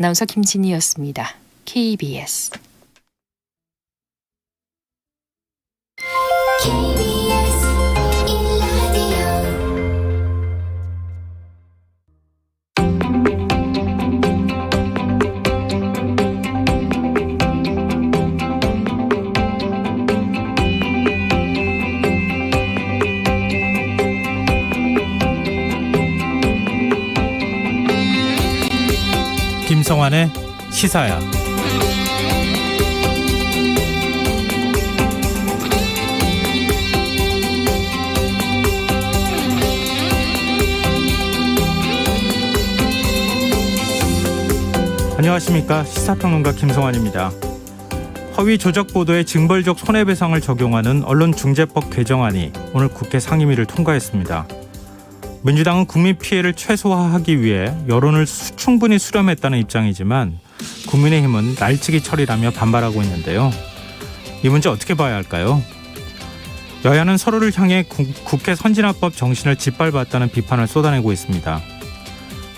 아나운서 김진희였습니다. KBS 김성환의 시사야. 안녕하십니까. 시사평론가 김성환입니다. 허위 조작 보도에 징벌적 손해배상을 적용하는 언론중재법 개정안이 오늘 국회 상임위를 통과했습니다. 민주당은 국민 피해를 최소화하기 위해 여론을 충분히 수렴했다는 입장이지만 국민의힘은 날치기 처리라며 반발하고 있는데요. 이 문제 어떻게 봐야 할까요? 여야는 서로를 향해 국회 선진화법 정신을 짓밟았다는 비판을 쏟아내고 있습니다.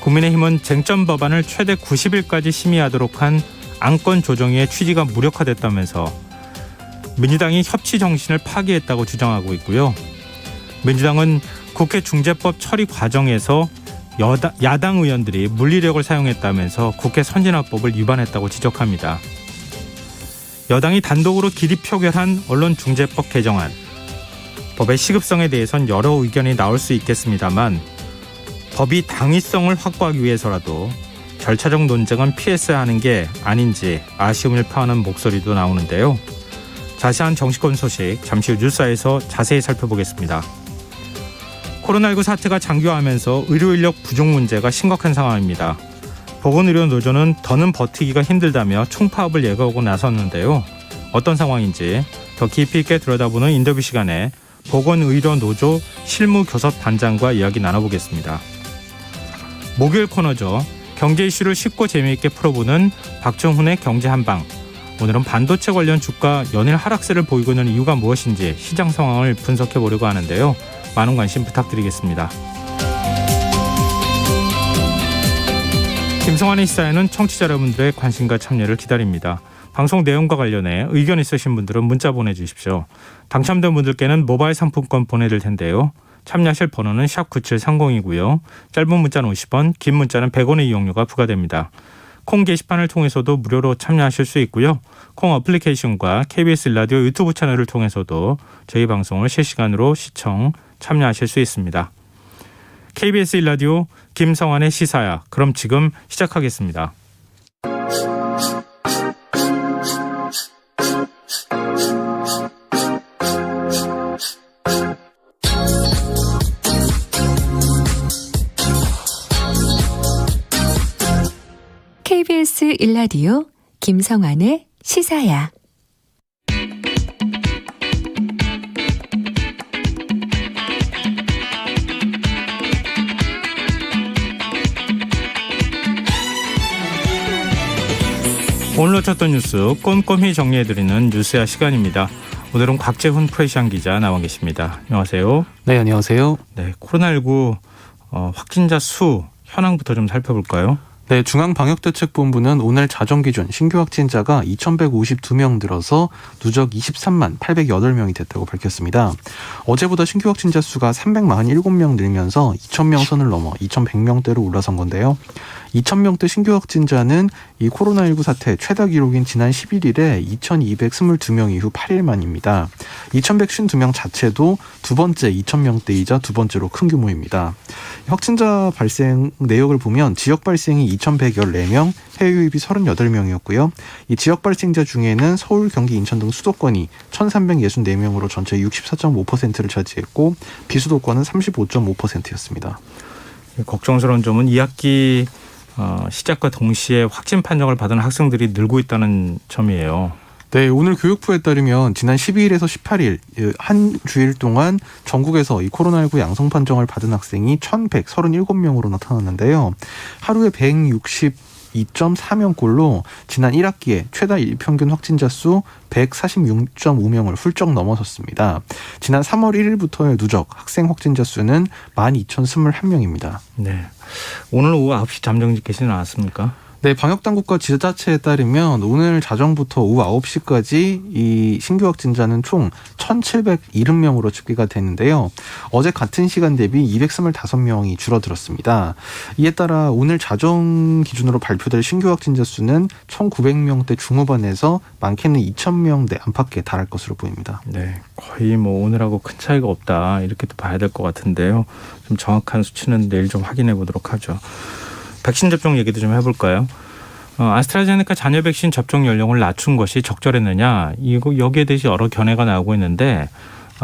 국민의힘은 쟁점 법안을 최대 90일까지 심의하도록 한 안건 조정위의 취지가 무력화됐다면서 민주당이 협치 정신을 파기했다고 주장하고 있고요. 민주당은 국회 중재법 처리 과정에서 야당 의원들이 물리력을 사용했다면서 국회 선진화법을 위반했다고 지적합니다. 여당이 단독으로 기립 표결한 언론중재법 개정안. 법의 시급성에 대해선 여러 의견이 나올 수 있겠습니다만 법이 당위성을 확보하기 위해서라도 절차적 논쟁은 피했어야 하는 게 아닌지 아쉬움을 표하는 목소리도 나오는데요. 자세한 정치권 소식 잠시 후 뉴스에서 자세히 살펴보겠습니다. 코로나19 사태가 장기화하면서 의료인력 부족 문제가 심각한 상황입니다. 보건의료노조는 더는 버티기가 힘들다며 총파업을 예고하고 나섰는데요. 어떤 상황인지 더 깊이 있게 들여다보는 인터뷰 시간에 보건의료노조 실무교섭단장과 이야기 나눠보겠습니다. 목요일 코너죠. 경제 이슈를 쉽고 재미있게 풀어보는 박정훈의 경제한방. 오늘은 반도체 관련 주가 연일 하락세를 보이고 있는 이유가 무엇인지 시장 상황을 분석해보려고 하는데요. 많은 관심 부탁드리겠습니다. 김성환의 시사에는 청취자 여러분들의 관심과 참여를 기다립니다. 방송 내용과 관련해 의견 있으신 분들은 문자 보내주십시오. 당첨된 분들께는 모바일 상품권 보내드릴 텐데요. 참여하실 번호는 샵9730이고요. 짧은 문자는 50원, 긴 문자는 100원의 이용료가 부과됩니다. 콩 게시판을 통해서도 무료로 참여하실 수 있고요. 콩 어플리케이션과 KBS 라디오 유튜브 채널을 통해서도 저희 방송을 실시간으로 시청, 참여하실 수 있습니다. KBS 라디오 김성환의 시사야. 그럼 지금 시작하겠습니다. KBS 1라디오 김성환의 시사야. 오늘 놓쳤던 뉴스 꼼꼼히 정리해드리는 뉴스야 시간입니다. 오늘은 곽재훈 프레시안 기자 나와 계십니다. 안녕하세요. 네, 안녕하세요. 네, 코로나19 확진자 수 현황부터 좀 살펴볼까요? 네, 중앙방역대책본부는 오늘 자정기준 신규 확진자가 2,152명 늘어서 누적 23만 808명이 됐다고 밝혔습니다. 어제보다 신규 확진자 수가 347명 늘면서 2,000명 선을 넘어 2,100명대로 올라선 건데요. 2,000명대 신규 확진자는 이 코로나19 사태 최다 기록인 지난 11일에 2,222명 이후 8일 만입니다. 2,152명 자체도 두 번째 2,000명대이자 두 번째로 큰 규모입니다. 확진자 발생 내역을 보면 지역 발생이 2,114명, 해외 유입이 38명이었고요. 이 지역 발생자 중에는 서울, 경기, 인천 등 수도권이 1,364명으로 전체 64.5%를 차지했고 비수도권은 35.5%였습니다. 걱정스러운 점은 2학기 시작과 동시에 확진 판정을 받은 학생들이 늘고 있다는 점이에요. 네, 오늘 교육부에 따르면 지난 12일에서 18일 한 주일 동안 전국에서 이 코로나19 양성 판정을 받은 학생이 1,137명으로 나타났는데요. 하루에 162.4명꼴로 지난 1학기에 최다 일평균 확진자 수 146.5명을 훌쩍 넘어섰습니다. 지난 3월 1일부터의 누적 학생 확진자 수는 12,021명입니다. 네, 오늘 오후 9시 잠정 집계시는 나왔습니까? 네, 방역당국과 지자체에 따르면 오늘 자정부터 오후 9시까지 이 신규 확진자는 총 1,770명으로 집계가 됐는데요. 어제 같은 시간 대비 225명이 줄어들었습니다. 이에 따라 오늘 자정 기준으로 발표될 신규 확진자 수는 1,900명대 중후반에서 많게는 2,000명대 안팎에 달할 것으로 보입니다. 네, 거의 뭐 오늘하고 큰 차이가 없다 이렇게도 봐야 될 것 같은데요. 좀 정확한 수치는 내일 좀 확인해 보도록 하죠. 백신 접종 얘기도 좀 해볼까요? 아스트라제네카 잔여 백신 접종 연령을 낮춘 것이 적절했느냐, 이거 여기에 대해서 여러 견해가 나오고 있는데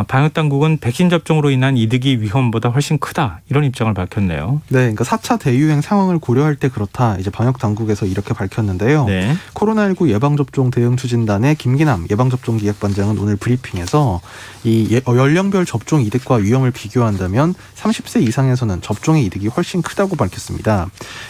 방역 당국은 백신 접종으로 인한 이득이 위험보다 훨씬 크다 이런 입장을 밝혔네요. 네, 그러니까 4차 대유행 상황을 고려할 때 그렇다 이제 방역 당국에서 이렇게 밝혔는데요. 네. 코로나19 예방접종 대응 추진단의 김기남 예방접종기획반장은 오늘 브리핑에서 이 연령별 접종 이득과 위험을 비교한다면 30세 이상에서는 접종의 이득이 훨씬 크다고 밝혔습니다.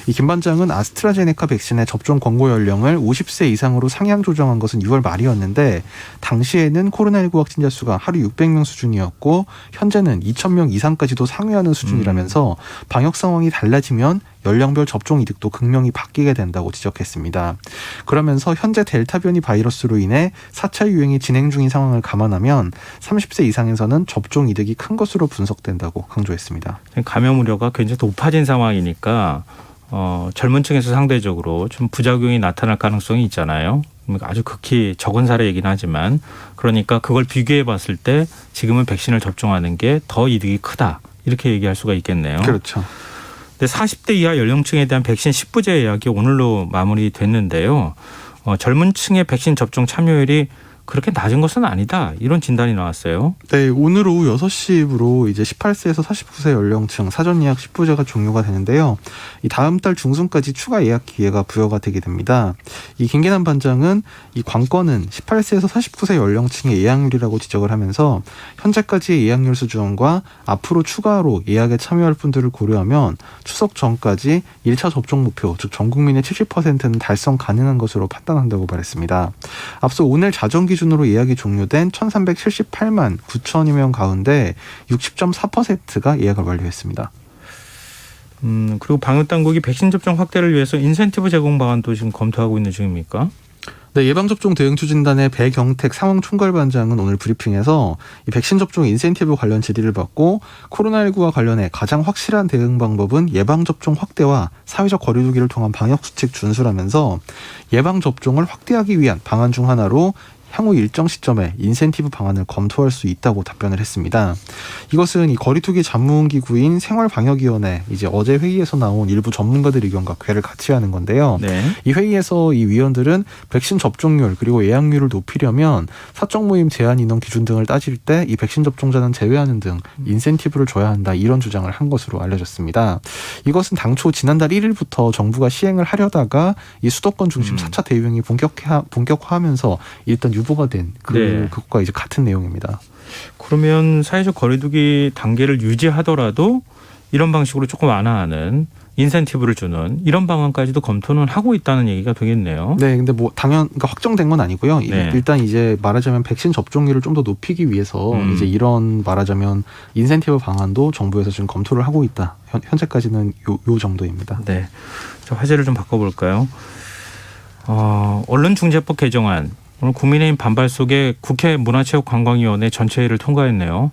이 김 반장은 아스트라제네카 백신의 접종 권고 연령을 50세 이상으로 상향 조정한 것은 6월 말이었는데 당시에는 코로나19 확진자 수가 하루 600명 수준이었고 현재는 2,000명 이상까지도 상회하는 수준이라면서 방역 상황이 달라지면 연령별 접종 이득도 극명히 바뀌게 된다고 지적했습니다. 그러면서 현재 델타 변이 바이러스로 인해 4차 유행이 진행 중인 상황을 감안하면 30세 이상에서는 접종 이득이 큰 것으로 분석된다고 강조했습니다. 감염 우려가 굉장히 높아진 상황이니까 젊은 층에서 상대적으로 좀 부작용이 나타날 가능성이 있잖아요. 아주 극히 적은 사례이긴 하지만 그러니까 그걸 비교해 봤을 때 지금은 백신을 접종하는 게 더 이득이 크다 이렇게 얘기할 수가 있겠네요. 그렇죠. 근데 40대 이하 연령층에 대한 백신 10부제 예약이 오늘로 마무리됐는데요. 젊은 층의 백신 접종 참여율이 그렇게 낮은 것은 아니다 이런 진단이 나왔어요. 네, 오늘 오후 6시부로 이제 18세에서 49세 연령층 사전 예약 10부제가 종료가 되는데요. 이 다음 달 중순까지 추가 예약 기회가 부여가 되게 됩니다. 이 김기남 반장은 이 관건은 18세에서 49세 연령층의 예약률이라고 지적을 하면서 현재까지의 예약률 수준과 앞으로 추가로 예약에 참여할 분들을 고려하면 추석 전까지 1차 접종 목표, 즉 전 국민의 70%는 달성 가능한 것으로 판단한다고 말했습니다. 앞서 오늘 자정 기준으로 예약이 종료된 1,378만 9천여 명 가운데 60.4%가 예약을 완료했습니다. 그리고 방역당국이 백신 접종 확대를 위해서 인센티브 제공 방안도 지금 검토하고 있는 중입니까? 네, 예방접종 대응추진단의 배경택 상황총괄반장은 오늘 브리핑에서 이 백신 접종 인센티브 관련 질의를 받고 코로나19와 관련해 가장 확실한 대응 방법은 예방접종 확대와 사회적 거리두기를 통한 방역수칙 준수라면서 예방접종을 확대하기 위한 방안 중 하나로 향후 일정 시점에 인센티브 방안을 검토할 수 있다고 답변을 했습니다. 이것은 이 거리두기 자문기구인 생활방역위원회 이제 어제 회의에서 나온 일부 전문가들 의견과 궤를 같이 하는 건데요. 네. 이 회의에서 이 위원들은 백신 접종률 그리고 예약률을 높이려면 사적 모임 제한 인원 기준 등을 따질 때 이 백신 접종자는 제외하는 등 인센티브를 줘야 한다 이런 주장을 한 것으로 알려졌습니다. 이것은 당초 지난달 1일부터 정부가 시행을 하려다가 이 수도권 중심 4차 대유행이 본격화하면서 일단 유보가 된 그것과 이제 같은 내용입니다. 그러면 사회적 거리두기 단계를 유지하더라도 이런 방식으로 조금 완화하는 인센티브를 주는 이런 방안까지도 검토는 하고 있다는 얘기가 되겠네요. 네, 근데 뭐 그러니까 확정된 건 아니고요. 네. 일단 이제 말하자면 백신 접종률을 좀 더 높이기 위해서 이제 이런 말하자면 인센티브 방안도 정부에서 지금 검토를 하고 있다. 현재까지는 요 정도입니다. 네, 자, 화제를 좀 바꿔볼까요? 언론중재법 개정안 오늘 국민의힘 반발 속에 국회 문화체육관광위원회 전체회의를 통과했네요.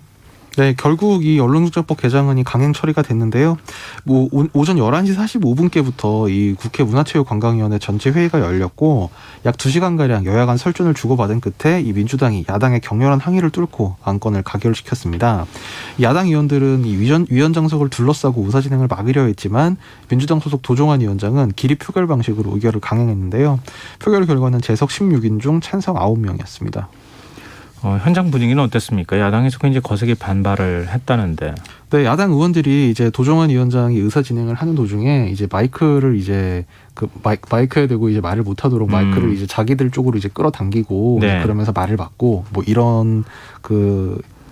네, 결국 이 언론중재법 개정안이 강행 처리가 됐는데요. 뭐 오전 11시 45분께부터 이 국회 문화체육관광위원회 전체 회의가 열렸고 약 2시간가량 여야 간 설전을 주고받은 끝에 이 민주당이 야당의 격렬한 항의를 뚫고 안건을 가결시켰습니다. 야당 의원들은 이 위원 장석을 둘러싸고 의사진행을 막으려 했지만 민주당 소속 도종환 위원장은 기립 표결 방식으로 의결을 강행했는데요. 표결 결과는 재석 16인 중 찬성 9명이었습니다. 현장 분위기는 어땠습니까? 야당에서 굉장히 거세게 반발을 했다는데. 네, 야당 의원들이 이제 도종환 위원장이 의사 진행을 하는 도중에 이제 마이크를 이제 마이크에 대고 이제 말을 못하도록 마이크를 이제 자기들 쪽으로 이제 끌어당기고 네. 그러면서 말을 막고 뭐 이런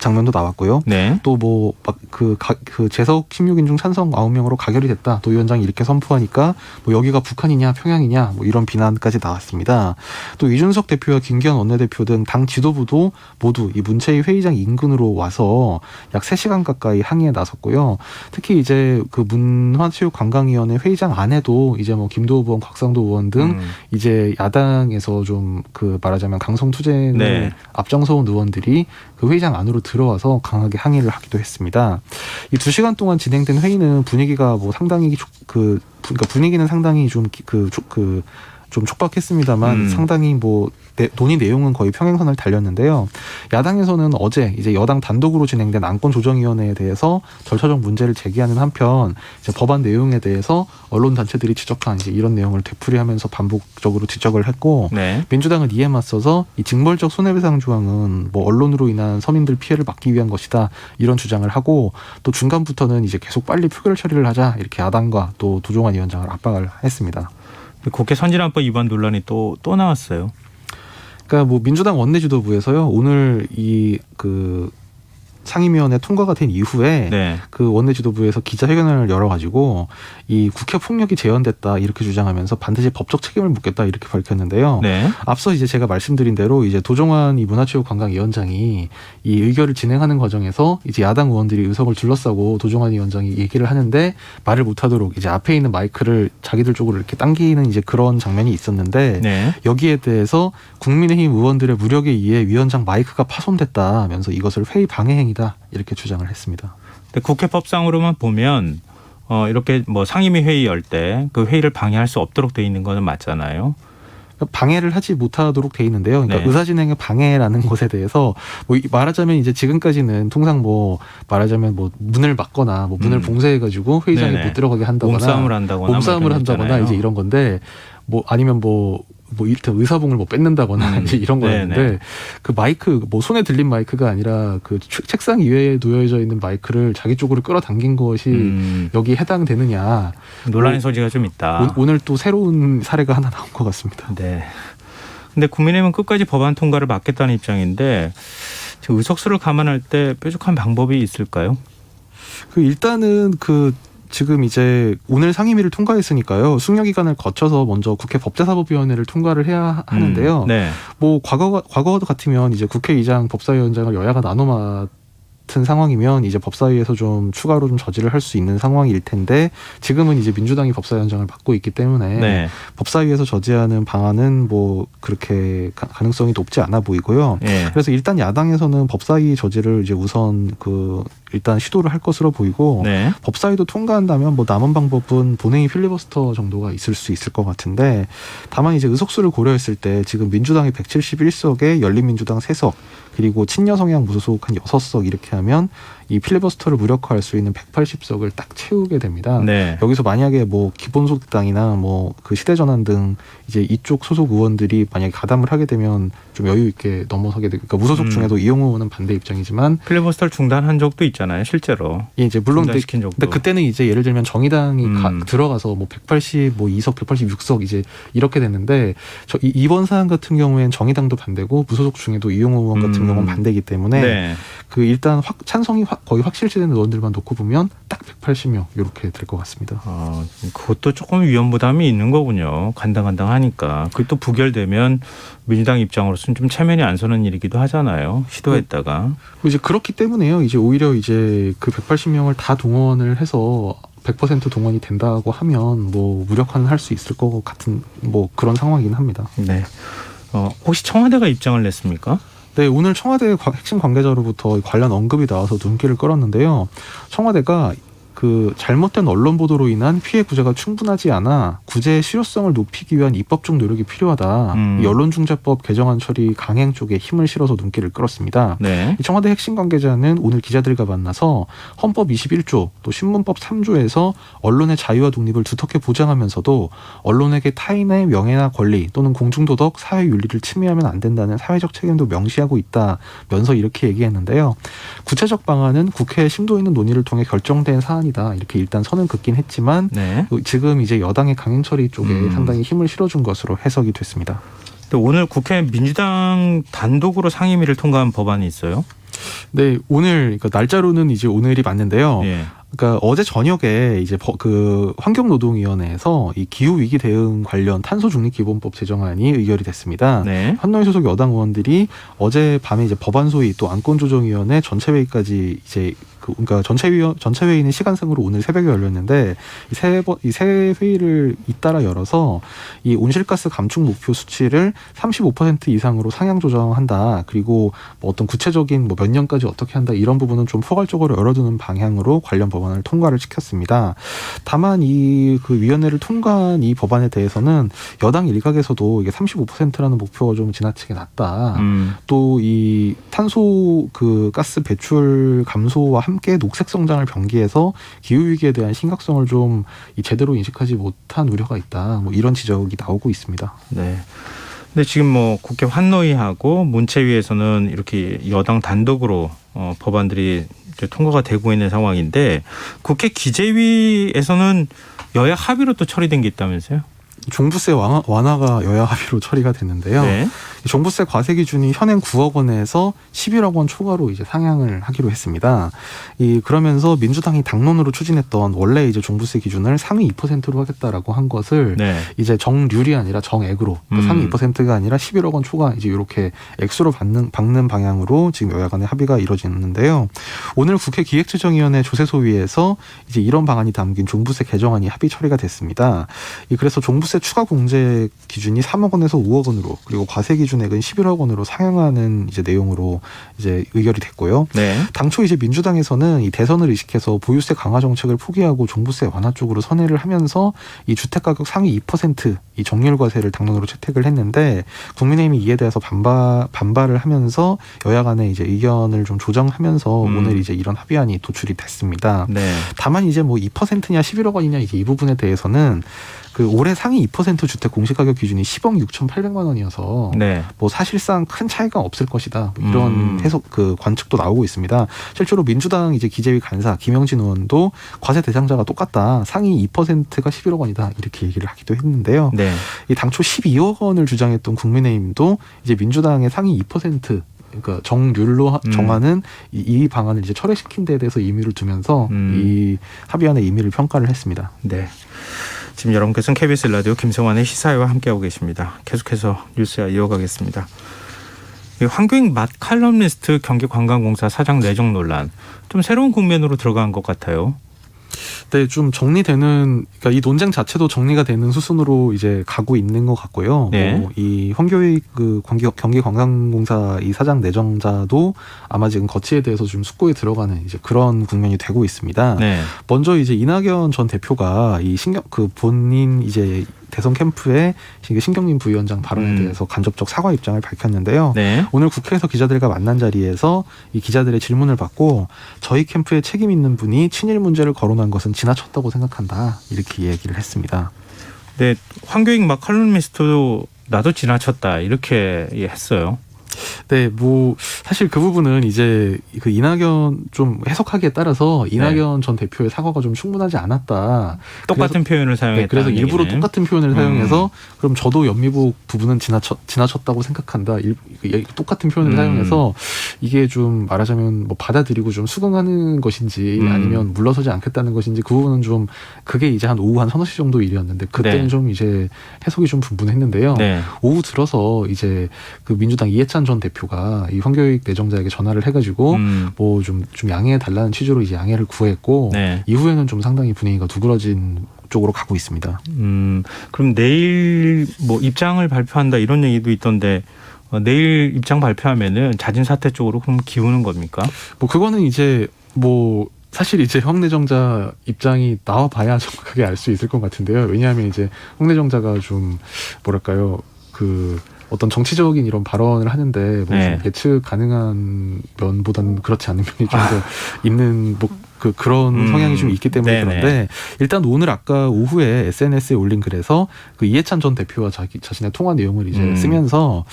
장면도 나왔고요. 네. 또 뭐 막 그 재석 16인 중 찬성 9명으로 가결이 됐다. 도 위원장이 이렇게 선포하니까 뭐 여기가 북한이냐 평양이냐 뭐 이런 비난까지 나왔습니다. 또 이준석 대표와 김기현 원내대표 등 당 지도부도 모두 이 문체위 회의장 인근으로 와서 약 3시간 가까이 항의에 나섰고요. 특히 이제 그 문화체육관광위원회 회의장 안에도 이제 뭐 김도우 의원, 곽상도 의원 등 이제 야당에서 좀 그 말하자면 강성 투쟁을 네. 앞장서온 의원들이 그 회의장 안으로 들어와서 강하게 항의를 하기도 했습니다. 이 2시간 동안 진행된 회의는 분위기가 뭐 상당히 그러니까 분위기는 상당히 좀 좀 촉박했습니다만 상당히 뭐 논의 내용은 거의 평행선을 달렸는데요. 야당에서는 어제 이제 여당 단독으로 진행된 안건조정위원회에 대해서 절차적 문제를 제기하는 한편 이제 법안 내용에 대해서 언론 단체들이 지적한 이제 이런 내용을 되풀이하면서 반복적으로 지적을 했고 네. 민주당은 이에 맞서서 이 징벌적 손해배상 조항은 뭐 언론으로 인한 서민들 피해를 막기 위한 것이다 이런 주장을 하고 또 중간부터는 이제 계속 빨리 표결 처리를 하자 이렇게 야당과 또 도종환 위원장을 압박을 했습니다. 국회 선진화법 위반 논란이 또 나왔어요. 그러니까 뭐 민주당 원내지도부에서요 오늘 이 그 상임위원회 통과가 된 이후에 네. 그 원내지도부에서 기자회견을 열어가지고 이 국회 폭력이 재현됐다 이렇게 주장하면서 반드시 법적 책임을 묻겠다 이렇게 밝혔는데요. 네. 앞서 이제 제가 말씀드린 대로 이제 도종환 이 문화체육관광위원장이 이 의결을 진행하는 과정에서 이제 야당 의원들이 의석을 둘러싸고 도종환 위원장이 얘기를 하는데 말을 못하도록 이제 앞에 있는 마이크를 자기들 쪽으로 이렇게 당기는 이제 그런 장면이 있었는데 네. 여기에 대해서 국민의힘 의원들의 무력에 의해 위원장 마이크가 파손됐다면서 이것을 회의 방해 행위다 이렇게 주장을 했습니다. 근데 국회법상으로만 보면 이렇게 뭐 상임위 회의 열 때 그 회의를 방해할 수 없도록 돼 있는 거는 맞잖아요. 방해를 하지 못하도록 돼 있는데요. 그러니까 네. 의사진행의 방해라는 것에 대해서 뭐 말하자면 이제 지금까지는 통상 뭐 말하자면 뭐 문을 막거나 뭐 문을 봉쇄해가지고 회의장에 네네. 못 들어가게 한다거나 몸싸움을 한다거나 이제 이런 건데 뭐 아니면 뭐 일단 의사봉을 뭐 뺏는다거나 이제 이런 거였는데 네네. 그 마이크 뭐 손에 들린 마이크가 아니라 그 책상 위에 놓여져 있는 마이크를 자기 쪽으로 끌어당긴 것이 여기에 해당되느냐 논란의 소지가 좀 있다. 오늘 또 새로운 사례가 하나 나온 것 같습니다. 네. 근데 국민의힘은 끝까지 법안 통과를 막겠다는 입장인데 의석수를 감안할 때 뾰족한 방법이 있을까요? 일단은 지금 이제 오늘 상임위를 통과했으니까요. 숙려 기간을 거쳐서 먼저 국회 법제사법위원회를 통과를 해야 하는데요. 네. 뭐 과거 같으면 이제 국회의장 법사위원장을 여야가 나눠 맡은 상황이면 이제 법사위에서 좀 추가로 좀 저지를 할 수 있는 상황일 텐데 지금은 이제 민주당이 법사위원장을 맡고 있기 때문에 네. 법사위에서 저지하는 방안은 뭐 그렇게 가능성이 높지 않아 보이고요. 네. 그래서 일단 야당에서는 법사위 저지를 이제 우선 일단 시도를 할 것으로 보이고 네. 법사위도 통과한다면 뭐 남은 방법은 본회의 필리버스터 정도가 있을 수 있을 것 같은데 다만 이제 의석수를 고려했을 때 지금 민주당이 171석에 열린민주당 3석 그리고 친여 성향 무소속 한 6석 이렇게 하면 이 필리버스터를 무력화할 수 있는 180석을 딱 채우게 됩니다. 네. 여기서 만약에 뭐 기본소득당이나 뭐 그 시대전환 등 이제 이쪽 소속 의원들이 만약에 가담을 하게 되면 좀 여유 있게 넘어서게 되고 그러니까 무소속 중에도 이용호 의원은 반대 입장이지만 필리버스터를 중단한 적도 있잖아요, 실제로. 예, 이제 물론 중단시킨 적도. 근데 그때는 이제 예를 들면 정의당이 들어가서 뭐 182석, 186석 이제 이렇게 됐는데 이번 사안 같은 경우에는 정의당도 반대고 무소속 중에도 이용호 의원 같은 경우는 반대이기 때문에 네. 일단 찬성이 거의 확실시된 의원들만 놓고 보면 딱 180명 이렇게 될 것 같습니다. 그것도 조금 위험 부담이 있는 거군요. 간당간당하니까. 그게 또 부결되면 민주당 입장으로서는 좀 체면이 안 서는 일이기도 하잖아요. 시도했다가. 이제 그렇기 때문에요. 이제 오히려 이제 그 180명을 다 동원을 해서 100% 동원이 된다고 하면 뭐 무력화는 할 수 있을 것 같은 뭐 그런 상황이긴 합니다. 네. 혹시 청와대가 입장을 냈습니까? 네, 오늘 청와대 핵심 관계자로부터 관련 언급이 나와서 눈길을 끌었는데요. 청와대가 잘못된 언론 보도로 인한 피해 구제가 충분하지 않아 구제의 실효성을 높이기 위한 입법적 노력이 필요하다. 이 언론중재법 개정안 처리 강행 쪽에 힘을 실어서 눈길을 끌었습니다. 네. 이 청와대 핵심 관계자는 오늘 기자들과 만나서 헌법 21조 또 신문법 3조에서 언론의 자유와 독립을 두텁게 보장하면서도 언론에게 타인의 명예나 권리 또는 공중도덕, 사회윤리를 침해하면 안 된다는 사회적 책임도 명시하고 있다면서 이렇게 얘기했는데요. 구체적 방안은 국회의 심도 있는 논의를 통해 결정된 사안이다. 이렇게 일단 선은 긋긴 했지만 네. 지금 이제 여당의 강행 처리 쪽에 상당히 힘을 실어준 것으로 해석이 됐습니다. 또 오늘 국회 민주당 단독으로 상임위를 통과한 법안이 있어요. 네, 오늘 그러니까 날짜로는 이제 오늘이 맞는데요. 예. 그러니까 어제 저녁에 이제 그 환경노동위원회에서 이 기후 위기 대응 관련 탄소 중립 기본법 제정안이 의결이 됐습니다. 네. 한노위 소속 여당 의원들이 어제 밤에 이제 법안소위 또 안건조정위원회 전체 회의까지 이제 그러니까 전체 회의는 시간상으로 오늘 새벽에 열렸는데 이 세 회의를 잇따라 열어서 이 온실가스 감축 목표 수치를 35% 이상으로 상향 조정한다. 그리고 뭐 어떤 구체적인 뭐 몇 년까지 어떻게 한다 이런 부분은 좀 포괄적으로 열어두는 방향으로 관련 법안을 통과를 시켰습니다. 다만 이 그 위원회를 통과한 이 법안에 대해서는 여당 일각에서도 이게 35%라는 목표가 좀 지나치게 낮다. 또 이 탄소 그 가스 배출 감소와 함께 녹색 성장을 병기해서 기후 위기에 대한 심각성을 좀 제대로 인식하지 못한 우려가 있다. 뭐 이런 지적이 나오고 있습니다. 네. 근데 지금 뭐 국회 환노위하고 문체위에서는 이렇게 여당 단독으로 법안들이 이제 통과가 되고 있는 상황인데 국회 기재위에서는 여야 합의로 또 처리된 게 있다면서요? 종부세 완화가 여야 합의로 처리가 됐는데요. 네. 종부세 과세 기준이 현행 9억 원에서 11억 원 초과로 이제 상향을 하기로 했습니다. 그러면서 민주당이 당론으로 추진했던 원래 이제 종부세 기준을 상위 2%로 하겠다라고 한 것을 네. 이제 정률이 아니라 정액으로 그러니까 상위 2%가 아니라 11억 원 초과 이제 이렇게 액수로 박는 방향으로 지금 여야 간의 합의가 이루어지는데요. 오늘 국회 기획재정위원회 조세소위에서 이제 이런 방안이 담긴 종부세 개정안이 합의 처리가 됐습니다. 그래서 종부세 추가 공제 기준이 3억 원에서 5억 원으로 그리고 과세 기준액은 11억 원으로 상향하는 이제 내용으로 이제 의결이 됐고요. 네. 당초 이제 민주당에서는 이 대선을 의식해서 보유세 강화 정책을 포기하고 종부세 완화 쪽으로 선회를 하면서 이 주택가격 상위 2% 이 정률 과세를 당론으로 채택을 했는데 국민의힘이 이에 대해서 반발을 하면서 여야 간의 이제 의견을 좀 조정하면서 오늘 이제 이런 합의안이 도출이 됐습니다. 네. 다만 이제 뭐 2%냐 11억 원이냐 이제 이 부분에 대해서는 그 올해 상위 2% 주택 공시가격 기준이 10억 6,800만 원이어서 네. 뭐 사실상 큰 차이가 없을 것이다. 뭐 이런 해석 그 관측도 나오고 있습니다. 실제로 민주당 이제 기재위 간사 김영진 의원도 과세 대상자가 똑같다. 상위 2%가 11억 원이다. 이렇게 얘기를 하기도 했는데요. 네. 이 당초 12억 원을 주장했던 국민의힘도 이제 민주당의 상위 2% 그러니까 정률로 정하는 이 방안을 이제 철회시킨 데에 대해서 의미를 두면서 이 합의안의 의미를 평가를 했습니다. 네. 지금 여러분께서는 KBS 라디오 김성환의 시사회와 함께하고 계십니다. 계속해서 뉴스와 이어가겠습니다. 황교익 맛 칼럼니스트 경기관광공사 사장 내정 논란 좀 새로운 국면으로 들어간 것 같아요. 네, 좀 정리되는 그러니까 이 논쟁 자체도 정리가 되는 수순으로 이제 가고 있는 것 같고요. 네. 이 황교익 그 경기관광공사 이 사장 내정자도 아마 지금 거치에 대해서 좀 숙고에 들어가는 이제 그런 국면이 되고 있습니다. 네. 먼저 이제 이낙연 전 대표가 이 본인 이제 대선 캠프의 신경민 부위원장 발언에 대해서 간접적 사과 입장을 밝혔는데요. 네. 오늘 국회에서 기자들과 만난 자리에서 이 기자들의 질문을 받고 저희 캠프에 책임 있는 분이 친일 문제를 거론한 것은 지나쳤다고 생각한다. 이렇게 얘기를 했습니다. 네, 황교익 막 칼럼니스트도 나도 지나쳤다 이렇게 했어요. 네, 뭐 사실 그 부분은 이제 그 이낙연 좀 해석하기에 따라서 이낙연 전 대표의 사과가 좀 충분하지 않았다. 똑같은 표현을 사용했다. 네, 그래서 일부러 얘기네. 똑같은 표현을 사용해서 그럼 저도 연미복 부분은 지나쳤다고 생각한다. 똑같은 표현을 사용해서 이게 좀 말하자면 뭐 받아들이고 좀 수긍하는 것인지 아니면 물러서지 않겠다는 것인지 그 부분은 좀 그게 이제 한 오후 한 3-4시 정도 일이었는데 그때는 네. 좀 이제 해석이 좀 분분했는데요. 네. 오후 들어서 이제 그 민주당 이해찬 전 대표가 이 황교익 내정자에게 전화를 해가지고 뭐 좀 양해해 달라는 취지로 이제 양해를 구했고 네. 이후에는 좀 상당히 분위기가 누그러진 쪽으로 가고 있습니다. 그럼 내일 뭐 입장을 발표한다 이런 얘기도 있던데 내일 입장 발표하면은 자진 사퇴 쪽으로 그럼 기우는 겁니까? 뭐 그거는 이제 뭐 사실 이제 황 내정자 입장이 나와봐야 정확하게 알 수 있을 것 같은데요. 왜냐하면 이제 황 내정자가 좀 뭐랄까요 그 어떤 정치적인 이런 발언을 하는데 뭐 네. 예측 가능한 면보다는 그렇지 않은 면이 좀 더 있는 뭐 그런 성향이 좀 있기 때문에 네네. 그런데 일단 오늘 아까 오후에 SNS에 올린 글에서 그 이해찬 전 대표와 자신의 통화 내용을 이제 쓰면서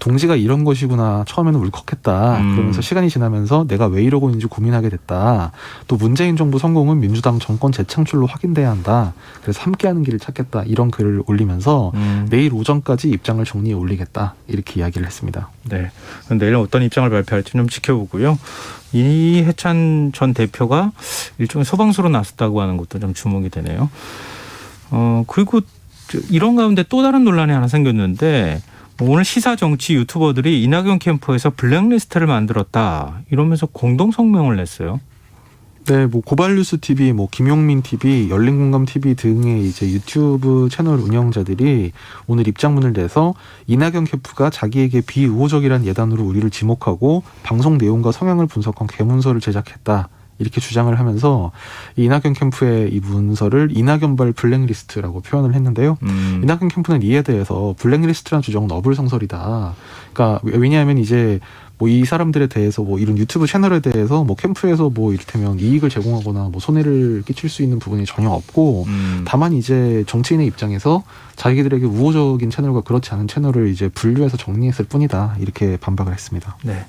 동지가 이런 것이구나 처음에는 울컥했다. 그러면서 시간이 지나면서 내가 왜 이러고 있는지 고민하게 됐다. 또 문재인 정부 성공은 민주당 정권 재창출로 확인돼야 한다. 그래서 함께하는 길을 찾겠다. 이런 글을 올리면서 내일 오전까지 입장을 정리해 올리겠다. 이렇게 이야기를 했습니다. 네. 내일 어떤 입장을 발표할지 좀 지켜보고요. 이해찬 전 대표가 일종의 소방수로 나섰다고 하는 것도 좀 주목이 되네요. 그리고 이런 가운데 또 다른 논란이 하나 생겼는데 오늘 시사 정치 유튜버들이 이낙연 캠프에서 블랙리스트를 만들었다 이러면서 공동 성명을 냈어요. 네, 뭐 고발뉴스 TV, 뭐 김용민 TV, 열린공감 TV 등의 이제 유튜브 채널 운영자들이 오늘 입장문을 내서 이낙연 캠프가 자기에게 비우호적이란 예단으로 우리를 지목하고 방송 내용과 성향을 분석한 개문서를 제작했다. 이렇게 주장을 하면서 이낙연 캠프의 이 문서를 이낙연발 블랙리스트라고 표현을 했는데요. 이낙연 캠프는 이에 대해서 블랙리스트라는 주장은 어불성설이다. 그러니까 왜냐하면 이제 뭐 이 사람들에 대해서 뭐 이런 유튜브 채널에 대해서 뭐 캠프에서 뭐 이를테면 이익을 제공하거나 뭐 손해를 끼칠 수 있는 부분이 전혀 없고 다만 이제 정치인의 입장에서 자기들에게 우호적인 채널과 그렇지 않은 채널을 이제 분류해서 정리했을 뿐이다. 이렇게 반박을 했습니다. 네.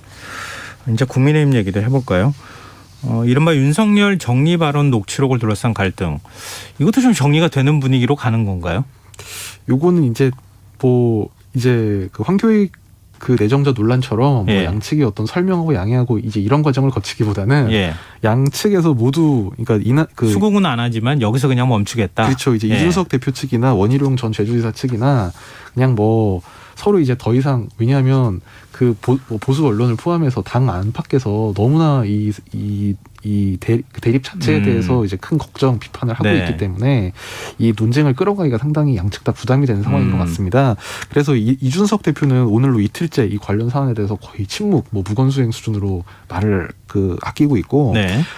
이제 국민의힘 얘기도 해볼까요? 이른바 윤석열 정리 발언 녹취록을 둘러싼 갈등. 이것도 좀 정리가 되는 분위기로 가는 건가요? 요거는 이제 뭐 이제 그 황교익 그 내정자 논란처럼 뭐 양측이 어떤 설명하고 양해하고 이제 이런 과정을 거치기보다는 양측에서 모두 그러니까 수긍은 안 하지만 여기서 그냥 멈추겠다. 그렇죠. 이제 이준석 대표 측이나 원희룡 전 제주지사 측이나 그냥 뭐 서로 이제 더 이상 왜냐하면 그 보수 언론을 포함해서 당 안팎에서 너무나 이 대립 자체에 대해서 이제 큰 걱정 비판을 하고 있기 때문에 이 논쟁을 끌어가기가 상당히 양측 다 부담이 되는 상황인 것 같습니다. 그래서 이준석 대표는 오늘로 이틀째 이 관련 사안에 대해서 거의 침묵, 뭐 무건수행 수준으로 말을 아끼고 있고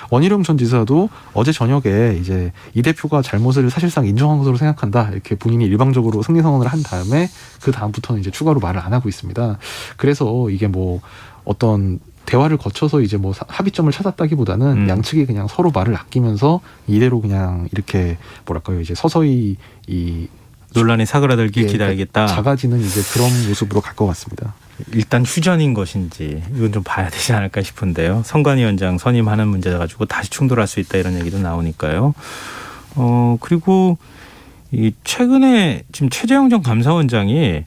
원희룡 전 지사도 어제 저녁에 이제 이 대표가 잘못을 사실상 인정한 것으로 생각한다 이렇게 본인이 일방적으로 승리 선언을 한 다음에 그 다음부터는 이제 추가로 말을 안 하고 있습니다. 그래서 이게 뭐 어떤 대화를 거쳐서 이제 뭐 합의점을 찾았다기보다는 양측이 그냥 서로 말을 아끼면서 이대로 그냥 이렇게 뭐랄까요 이제 서서히 이 논란이 사그라들길 기다리겠다. 작아지는 이제 그런 모습으로 갈 것 같습니다. 일단 휴전인 것인지 이건 좀 봐야 되지 않을까 싶은데요. 선관위원장 선임하는 문제 가지고 다시 충돌할 수 있다 이런 얘기도 나오니까요. 그리고 이 최근에 지금 최재형 전 감사원장이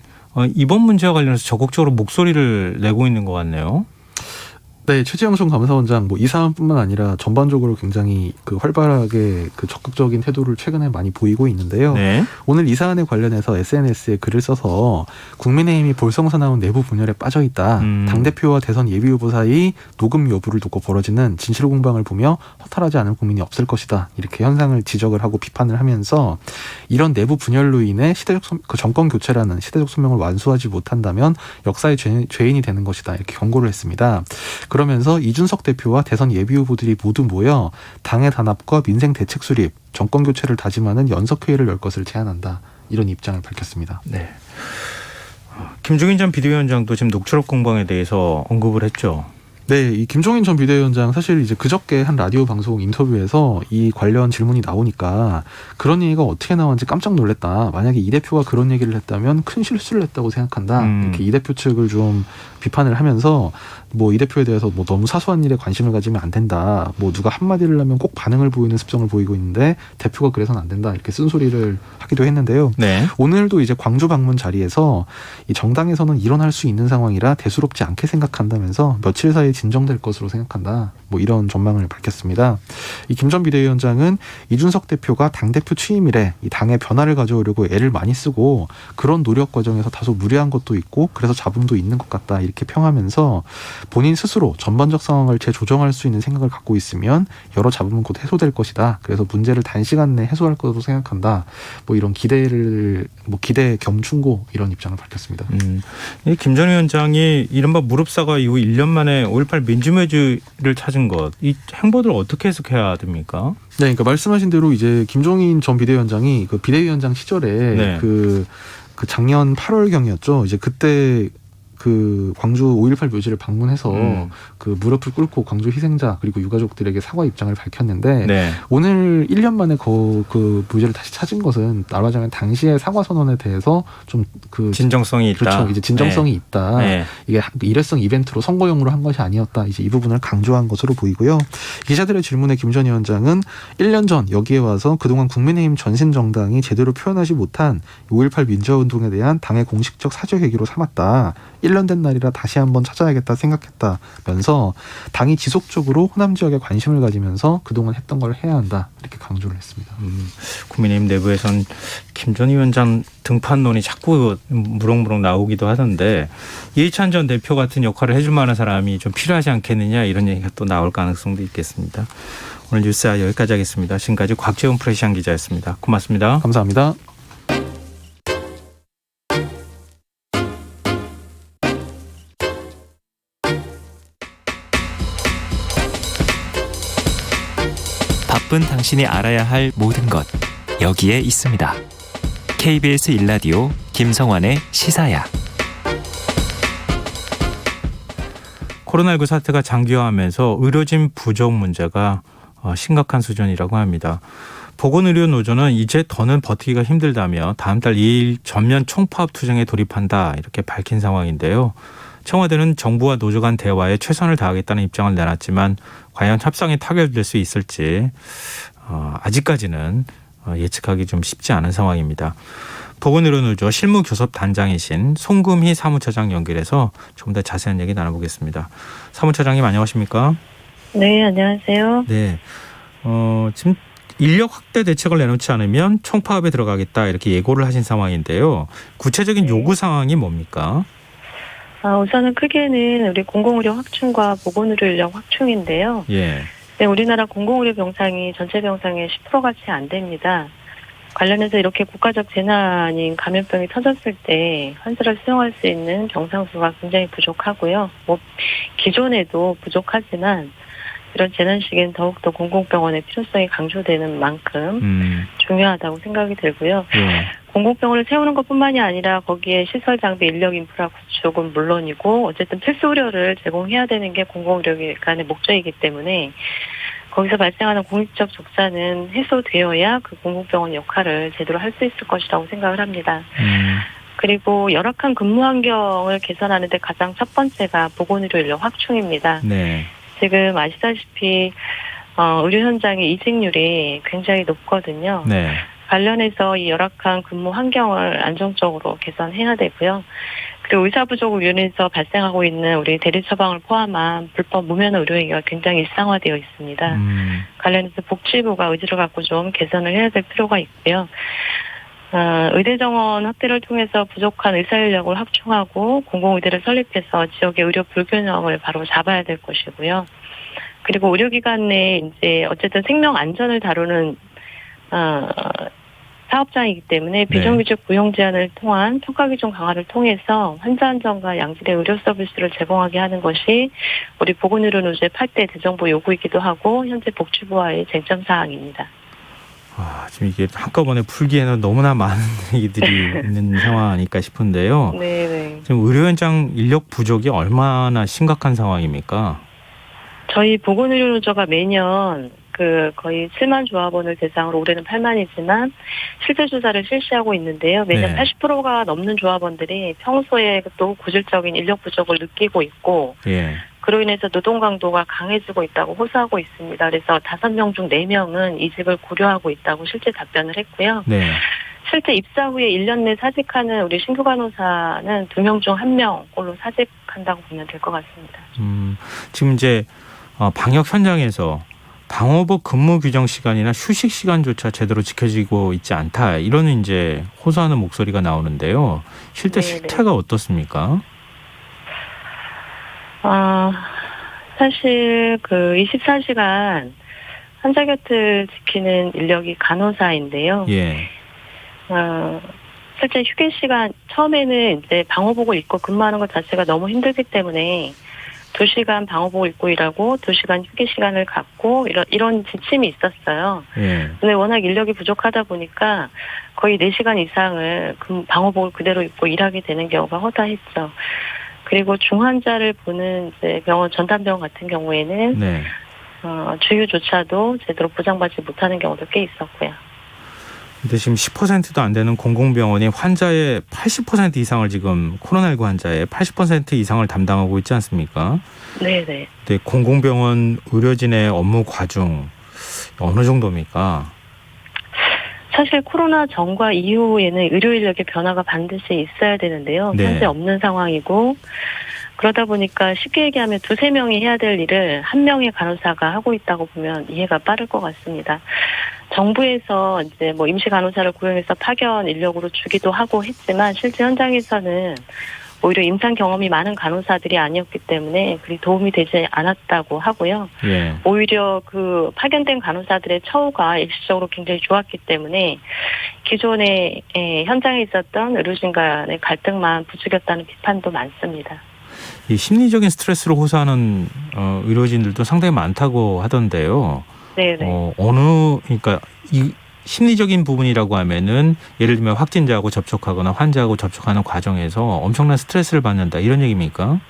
이번 문제와 관련해서 적극적으로 목소리를 내고 있는 것 같네요. 네, 최재형 전 감사원장 이 사안뿐만 아니라 전반적으로 굉장히 활발하게 적극적인 태도를 최근에 많이 보이고 있는데요. 오늘 이 사안에 관련해서 SNS에 글을 써서 국민의힘이 볼성사나운 내부 분열에 빠져 있다. 당대표와 대선 예비후보 사이 녹음 여부를 두고 벌어지는 진실 공방을 보며 허탈하지 않을 국민이 없을 것이다. 이렇게 현상을 지적을 하고 비판을 하면서 이런 내부 분열로 인해 정권 교체라는 시대적 소명을 완수하지 못한다면 역사의 죄인이 되는 것이다. 이렇게 경고를 했습니다. 그러면서 이준석 대표와 대선 예비후보들이 모두 모여 당의 단합과 민생 대책 수립, 정권 교체를 다짐하는 연석회의를 열 것을 제안한다. 이런 입장을 밝혔습니다. 네. 김종인 전 비대위원장도 지금 녹취록 공방에 대해서 언급을 했죠. 네, 이 김종인 전 비대위원장 사실 이제 그저께 한 라디오 방송 인터뷰에서 이 관련 질문이 나오니까 그런 얘기가 어떻게 나왔는지 깜짝 놀랐다. 만약에 이 대표가 그런 얘기를 했다면 큰 실수를 했다고 생각한다. 이렇게 이 대표 측을 좀 비판을 하면서 뭐 이 대표에 대해서 뭐 너무 사소한 일에 관심을 가지면 안 된다. 뭐 누가 한마디를 하면 꼭 반응을 보이는 습성을 보이고 있는데 대표가 그래서는 안 된다. 이렇게 쓴소리를 하기도 했는데요. 오늘도 이제 광주 방문 자리에서 이 정당에서는 일어날 수 있는 상황이라 대수롭지 않게 생각한다면서 며칠 사이에 진정될 것으로 생각한다. 뭐 이런 전망을 밝혔습니다. 이 김 전 비대위원장은 이준석 대표가 당대표 취임일에 이 당의 변화를 가져오려고 애를 많이 쓰고 그런 노력 과정에서 다소 무리한 것도 있고 그래서 잡음도 있는 것 같다. 이렇게 평하면서 본인 스스로 전반적 상황을 재조정할 수 있는 생각을 갖고 있으면 여러 잡음은 곧 해소될 것이다. 그래서 문제를 단시간 내에 해소할 것으로 생각한다. 뭐 이런 기대 겸 충고 이런 입장을 밝혔습니다. 김 전 위원장이 이른바 무릎 사과 이후 1년 만에 5.18 민주매주를 찾은 것, 이 행보들을 어떻게 해석해야 됩니까? 네, 그러니까 말씀하신 대로 이제 김종인 전 비대위원장이 비대위원장 시절에 그 작년 8월경이었죠. 이제 그때 그 광주 5.18 묘지를 방문해서 그 무릎을 꿇고 광주 희생자 그리고 유가족들에게 사과 입장을 밝혔는데 네. 오늘 1년 만에 그 묘지를 다시 찾은 것은 말하자면 당시의 사과 선언에 대해서 좀 그 진정성이 있다. 그렇죠. 이제 진정성이 네. 있다. 네. 이게 일회성 이벤트로 선거용으로 한 것이 아니었다. 이제 이 부분을 강조한 것으로 보이고요. 기자들의 질문에 김 전 위원장은 1년 전 여기에 와서 그동안 국민의힘 전신 정당이 제대로 표현하지 못한 5.18 민주화운동에 대한 당의 공식적 사죄 계기로 삼았다. 1년 된 날이라 다시 한번 찾아야겠다 생각했다면서 당이 지속적으로 호남 지역에 관심을 가지면서 그동안 했던 걸 해야 한다. 이렇게 강조를 했습니다. 국민의힘 내부에선 김 전 위원장 등판론이 자꾸 무럭무럭 나오기도 하던데 이해찬 전 대표 같은 역할을 해줄 만한 사람이 좀 필요하지 않겠느냐 이런 얘기가 또 나올 가능성도 있겠습니다. 오늘 뉴스야 여기까지 하겠습니다. 지금까지 곽재훈 프레시안 기자였습니다. 고맙습니다. 감사합니다. 바쁜 당신이 알아야 할 모든 것 여기에 있습니다. KBS 1라디오 김성환의 시사야. 코로나19 사태가 장기화하면서 의료진 부족 문제가 심각한 수준이라고 합니다. 보건의료노조는 이제 더는 버티기가 힘들다며 다음 달 2일 전면 총파업 투쟁에 돌입한다 이렇게 밝힌 상황인데요. 청와대는 정부와 노조 간 대화에 최선을 다하겠다는 입장을 내놨지만 과연 협상이 타결될 수 있을지 아직까지는 예측하기 좀 쉽지 않은 상황입니다. 보건의료노조 실무교섭단장이신 송금희 사무처장 연결해서 조금 더 자세한 얘기 나눠보겠습니다. 사무처장님 안녕하십니까? 네, 안녕하세요. 네, 지금 인력 확대 대책을 내놓지 않으면 총파업에 들어가겠다 이렇게 예고를 하신 상황인데요. 구체적인 요구 상황이 뭡니까? 우선은 크게는 우리 공공의료 확충과 보건의료 인력 확충인데요. 예. 네, 우리나라 공공의료 병상이 전체 병상의 10%가 채 안 됩니다. 관련해서 이렇게 국가적 재난인 감염병이 터졌을 때 환자를 수용할 수 있는 병상 수가 굉장히 부족하고요. 기존에도 부족하지만 이런 재난 시기엔 더욱더 공공병원의 필요성이 강조되는 만큼 중요하다고 생각이 들고요. 예. 공공병원을 세우는 것뿐만이 아니라 거기에 시설 장비, 인력 인프라 구축은 물론이고 어쨌든 필수 의료를 제공해야 되는 게 공공의료기관의 목적이기 때문에 거기서 발생하는 공익적 적자는 해소되어야 그 공공병원 역할을 제대로 할 수 있을 것이라고 생각을 합니다. 그리고 열악한 근무 환경을 개선하는 데 가장 첫 번째가 보건의료 인력 확충입니다. 네. 지금 아시다시피 의료 현장의 이직률이 굉장히 높거든요. 네. 관련해서 이 열악한 근무 환경을 안정적으로 개선해야 되고요. 그리고 의사 부족을 인해서 발생하고 있는 우리 대리 처방을 포함한 불법 무면 의료행위가 굉장히 일상화되어 있습니다. 관련해서 복지부가 의지를 갖고 좀 개선을 해야 될 필요가 있고요. 의대 정원 확대를 통해서 부족한 의사 인력을 확충하고 공공의대를 설립해서 지역의 의료 불균형을 바로 잡아야 될 것이고요. 그리고 의료기관 내 이제 어쨌든 생명 안전을 다루는 사업장이기 때문에 비정규직 고용 제한을 통한 평가 기준 강화를 통해서 환자 안전과 양질의 의료 서비스를 제공하게 하는 것이 우리 보건의료노조의 8대 대정부 요구이기도 하고 현재 복지부와의 쟁점 사항입니다. 지금 이게 한꺼번에 풀기에는 너무나 많은 얘기들이 있는 상황 아닐까 싶은데요. 네. 지금 의료 현장 인력 부족이 얼마나 심각한 상황입니까? 저희 보건의료노조가 매년 거의 7만 조합원을 대상으로 올해는 8만이지만 실태 조사를 실시하고 있는데요. 매년 네. 80%가 넘는 조합원들이 평소에 또 고질적인 인력 부족을 느끼고 있고 예. 그로 인해서 노동 강도가 강해지고 있다고 호소하고 있습니다. 그래서 5명 중 4명은 이직을 고려하고 있다고 실제 답변을 했고요. 네. 실제 입사 후에 1년 내 사직하는 우리 신규 간호사는 2명 중 1명꼴로 사직한다고 보면 될 것 같습니다. 지금 이제 방역 현장에서 방호복 근무 규정 시간이나 휴식 시간조차 제대로 지켜지고 있지 않다. 이런 이제 호소하는 목소리가 나오는데요. 실제 네네. 실태가 어떻습니까? 사실 24시간 환자 곁을 지키는 인력이 간호사인데요. 예. 실제 휴게 시간 처음에는 이제 방호복을 입고 근무하는 것 자체가 너무 힘들기 때문에 2시간 방호복을 입고 일하고 2시간 휴게 시간을 갖고 이런 지침이 있었어요. 예. 근데 워낙 인력이 부족하다 보니까 거의 4시간 이상을 방호복을 그대로 입고 일하게 되는 경우가 허다했죠. 그리고 중환자를 보는 이제 병원 전담병원 같은 경우에는 네. 주유조차도 제대로 보장받지 못하는 경우도 꽤 있었고요. 근데 지금 10%도 안 되는 공공병원이 환자의 80% 이상을 지금 코로나19 환자의 80% 이상을 담당하고 있지 않습니까? 네네. 근데 공공병원 의료진의 업무 과중 어느 정도입니까? 사실 코로나 전과 이후에는 의료 인력의 변화가 반드시 있어야 되는데요. 네. 현재 없는 상황이고 그러다 보니까 쉽게 얘기하면 2-3명이 해야 될 일을 1명의 간호사가 하고 있다고 보면 이해가 빠를 것 같습니다. 정부에서 이제 뭐 임시 간호사를 고용해서 파견 인력으로 주기도 하고 했지만 실제 현장에서는 오히려 임상 경험이 많은 간호사들이 아니었기 때문에 그리 도움이 되지 않았다고 하고요. 예. 오히려 그 파견된 간호사들의 처우가 일시적으로 굉장히 좋았기 때문에 기존에 현장에 있었던 의료진 간의 갈등만 부추겼다는 비판도 많습니다. 이 심리적인 스트레스를 호소하는 의료진들도 상당히 많다고 하던데요. 네네. 그러니까 이 심리적인 부분이라고 하면은 예를 들면 확진자하고 접촉하거나 환자하고 접촉하는 과정에서 엄청난 스트레스를 받는다 이런 얘기입니까?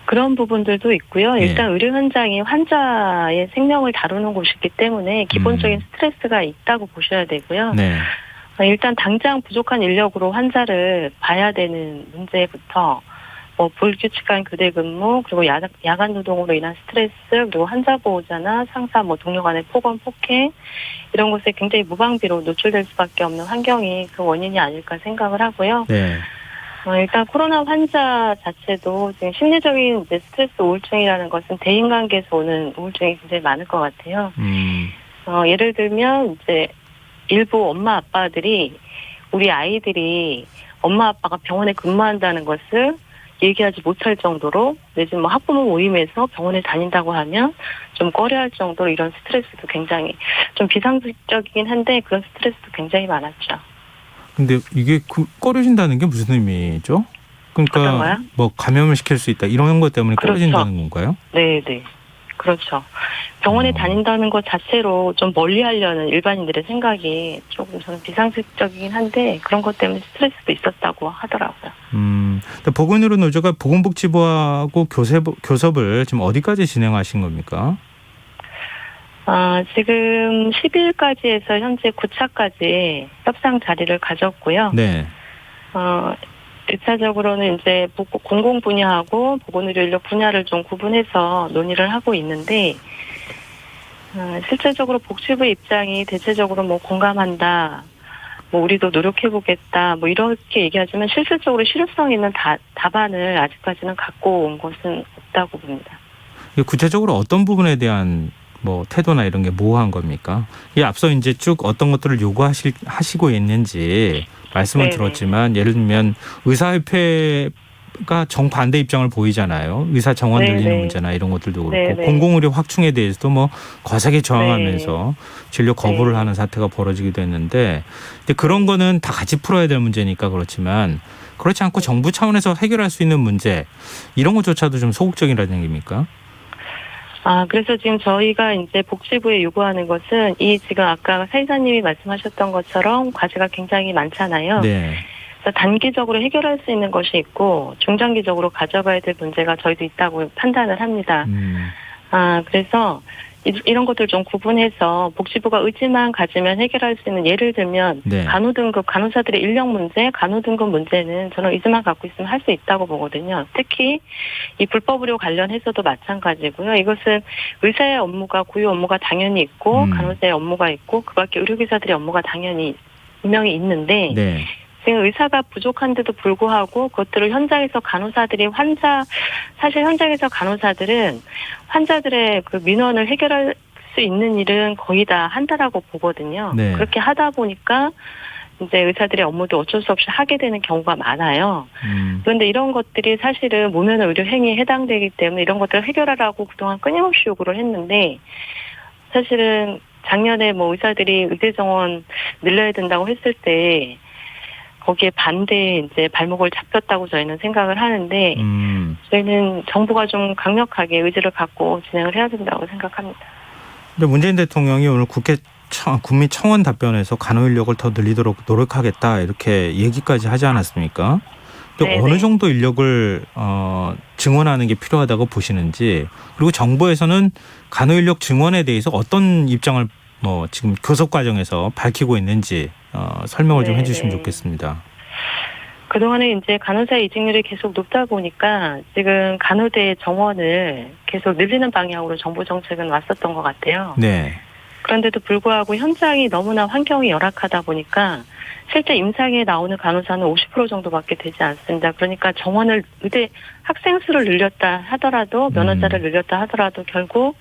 그런 부분들도 있고요. 네. 일단 의료 현장이 환자의 생명을 다루는 곳이기 때문에 기본적인 스트레스가 있다고 보셔야 되고요. 네. 일단 당장 부족한 인력으로 환자를 봐야 되는 문제부터 불규칙한 교대 근무, 그리고 야간 노동으로 인한 스트레스, 그리고 환자 보호자나 상사, 동료 간의 폭언, 폭행 이런 것에 굉장히 무방비로 노출될 수밖에 없는 환경이 그 원인이 아닐까 생각을 하고요. 네. 일단 코로나 환자 자체도 지금 심리적인 이제 스트레스 우울증이라는 것은 대인관계에서 오는 우울증이 굉장히 많을 것 같아요. 예를 들면 이제 일부 엄마 아빠들이 우리 아이들이 엄마 아빠가 병원에 근무한다는 것을 얘기하지 못할 정도로 내지는 학부모 모임에서 병원에 다닌다고 하면 좀 꺼려할 정도로 이런 스트레스도 굉장히 좀 비상식적이긴 한데 그런 스트레스도 굉장히 많았죠. 근데 이게 꺼려진다는 게 무슨 의미죠? 그러니까 뭐 감염을 시킬 수 있다 이런 것 때문에 꺼려진다는 건가요? 네. 그렇죠. 병원에 다닌다는 것 자체로 좀 멀리하려는 일반인들의 생각이 조금 저는 비상식적이긴 한데 그런 것 때문에 스트레스도 있었다고 하더라고요. 보건의료 노조가 보건복지부하고 교섭을 지금 어디까지 진행하신 겁니까? 지금 12일까지 해서 현재 9차까지 협상 자리를 가졌고요. 네. 1차적으로는 이제 공공 분야하고 보건의료 인력 분야를 좀 구분해서 논의를 하고 있는데 실질적으로 복지부 입장이 대체적으로 공감한다, 우리도 노력해보겠다, 이렇게 얘기하지만 실질적으로 실효성 있는 답안을 아직까지는 갖고 온 것은 없다고 봅니다. 구체적으로 어떤 부분에 대한 태도나 이런 게 모호한 겁니까? 이 앞서 이제 쭉 어떤 것들을 요구하시고 있는지 말씀을 네네. 들었지만 예를 들면 의사협회가 정반대 입장을 보이잖아요. 의사 정원 늘리는 네네. 문제나 이런 것들도 그렇고 네네. 공공의료 확충에 대해서도 거세게 저항하면서 진료 거부를 네. 하는 사태가 벌어지기도 했는데 근데 그런 거는 다 같이 풀어야 될 문제니까 그렇지만 그렇지 않고 정부 차원에서 해결할 수 있는 문제 이런 것조차도 좀 소극적이라는 얘기입니까? 그래서 지금 저희가 이제 복지부에 요구하는 것은 지금 아까 사이사님이 말씀하셨던 것처럼 과제가 굉장히 많잖아요. 네. 그래서 단기적으로 해결할 수 있는 것이 있고 중장기적으로 가져가야 될 문제가 저희도 있다고 판단을 합니다. 그래서 이런 것들 좀 구분해서 복지부가 의지만 가지면 해결할 수 있는 예를 들면 네. 간호등급, 간호사들의 인력 문제, 간호등급 문제는 저는 의지만 갖고 있으면 할 수 있다고 보거든요. 특히 이 불법 의료 관련해서도 마찬가지고요. 이것은 의사의 업무가 고유 업무가 당연히 있고 간호사의 업무가 있고 그밖에 의료기사들의 업무가 당연히 분명히 있는데 네. 지금 의사가 부족한데도 불구하고 그것들을 현장에서 간호사들이 사실 현장에서 간호사들은 환자들의 그 민원을 해결할 수 있는 일은 거의 다 한다라고 보거든요. 네. 그렇게 하다 보니까 이제 의사들의 업무도 어쩔 수 없이 하게 되는 경우가 많아요. 그런데 이런 것들이 사실은 무면 의료 행위에 해당되기 때문에 이런 것들을 해결하라고 그동안 끊임없이 요구를 했는데 사실은 작년에 의사들이 의대 정원 늘려야 된다고 했을 때 거기에 반대에 이제 발목을 잡혔다고 저희는 생각을 하는데 저희는 정부가 좀 강력하게 의지를 갖고 진행을 해야 된다고 생각합니다. 근데 문재인 대통령이 오늘 국민청원 답변에서 간호 인력을 더 늘리도록 노력하겠다 이렇게 얘기까지 하지 않았습니까? 또 네네. 어느 정도 인력을 증원하는 게 필요하다고 보시는지, 그리고 정부에서는 간호 인력 증원에 대해서 어떤 입장을 지금 교섭 과정에서 밝히고 있는지 설명을 좀 네네. 해주시면 좋겠습니다. 그동안에 이제 간호사 이직률이 계속 높다 보니까 지금 간호대 정원을 계속 늘리는 방향으로 정부 정책은 왔었던 것 같아요. 네. 그런데도 불구하고 현장이 너무나 환경이 열악하다 보니까 실제 임상에 나오는 간호사는 50% 정도밖에 되지 않습니다. 그러니까 정원을 의대 학생 수를 늘렸다 하더라도 면허자를 늘렸다 하더라도 결국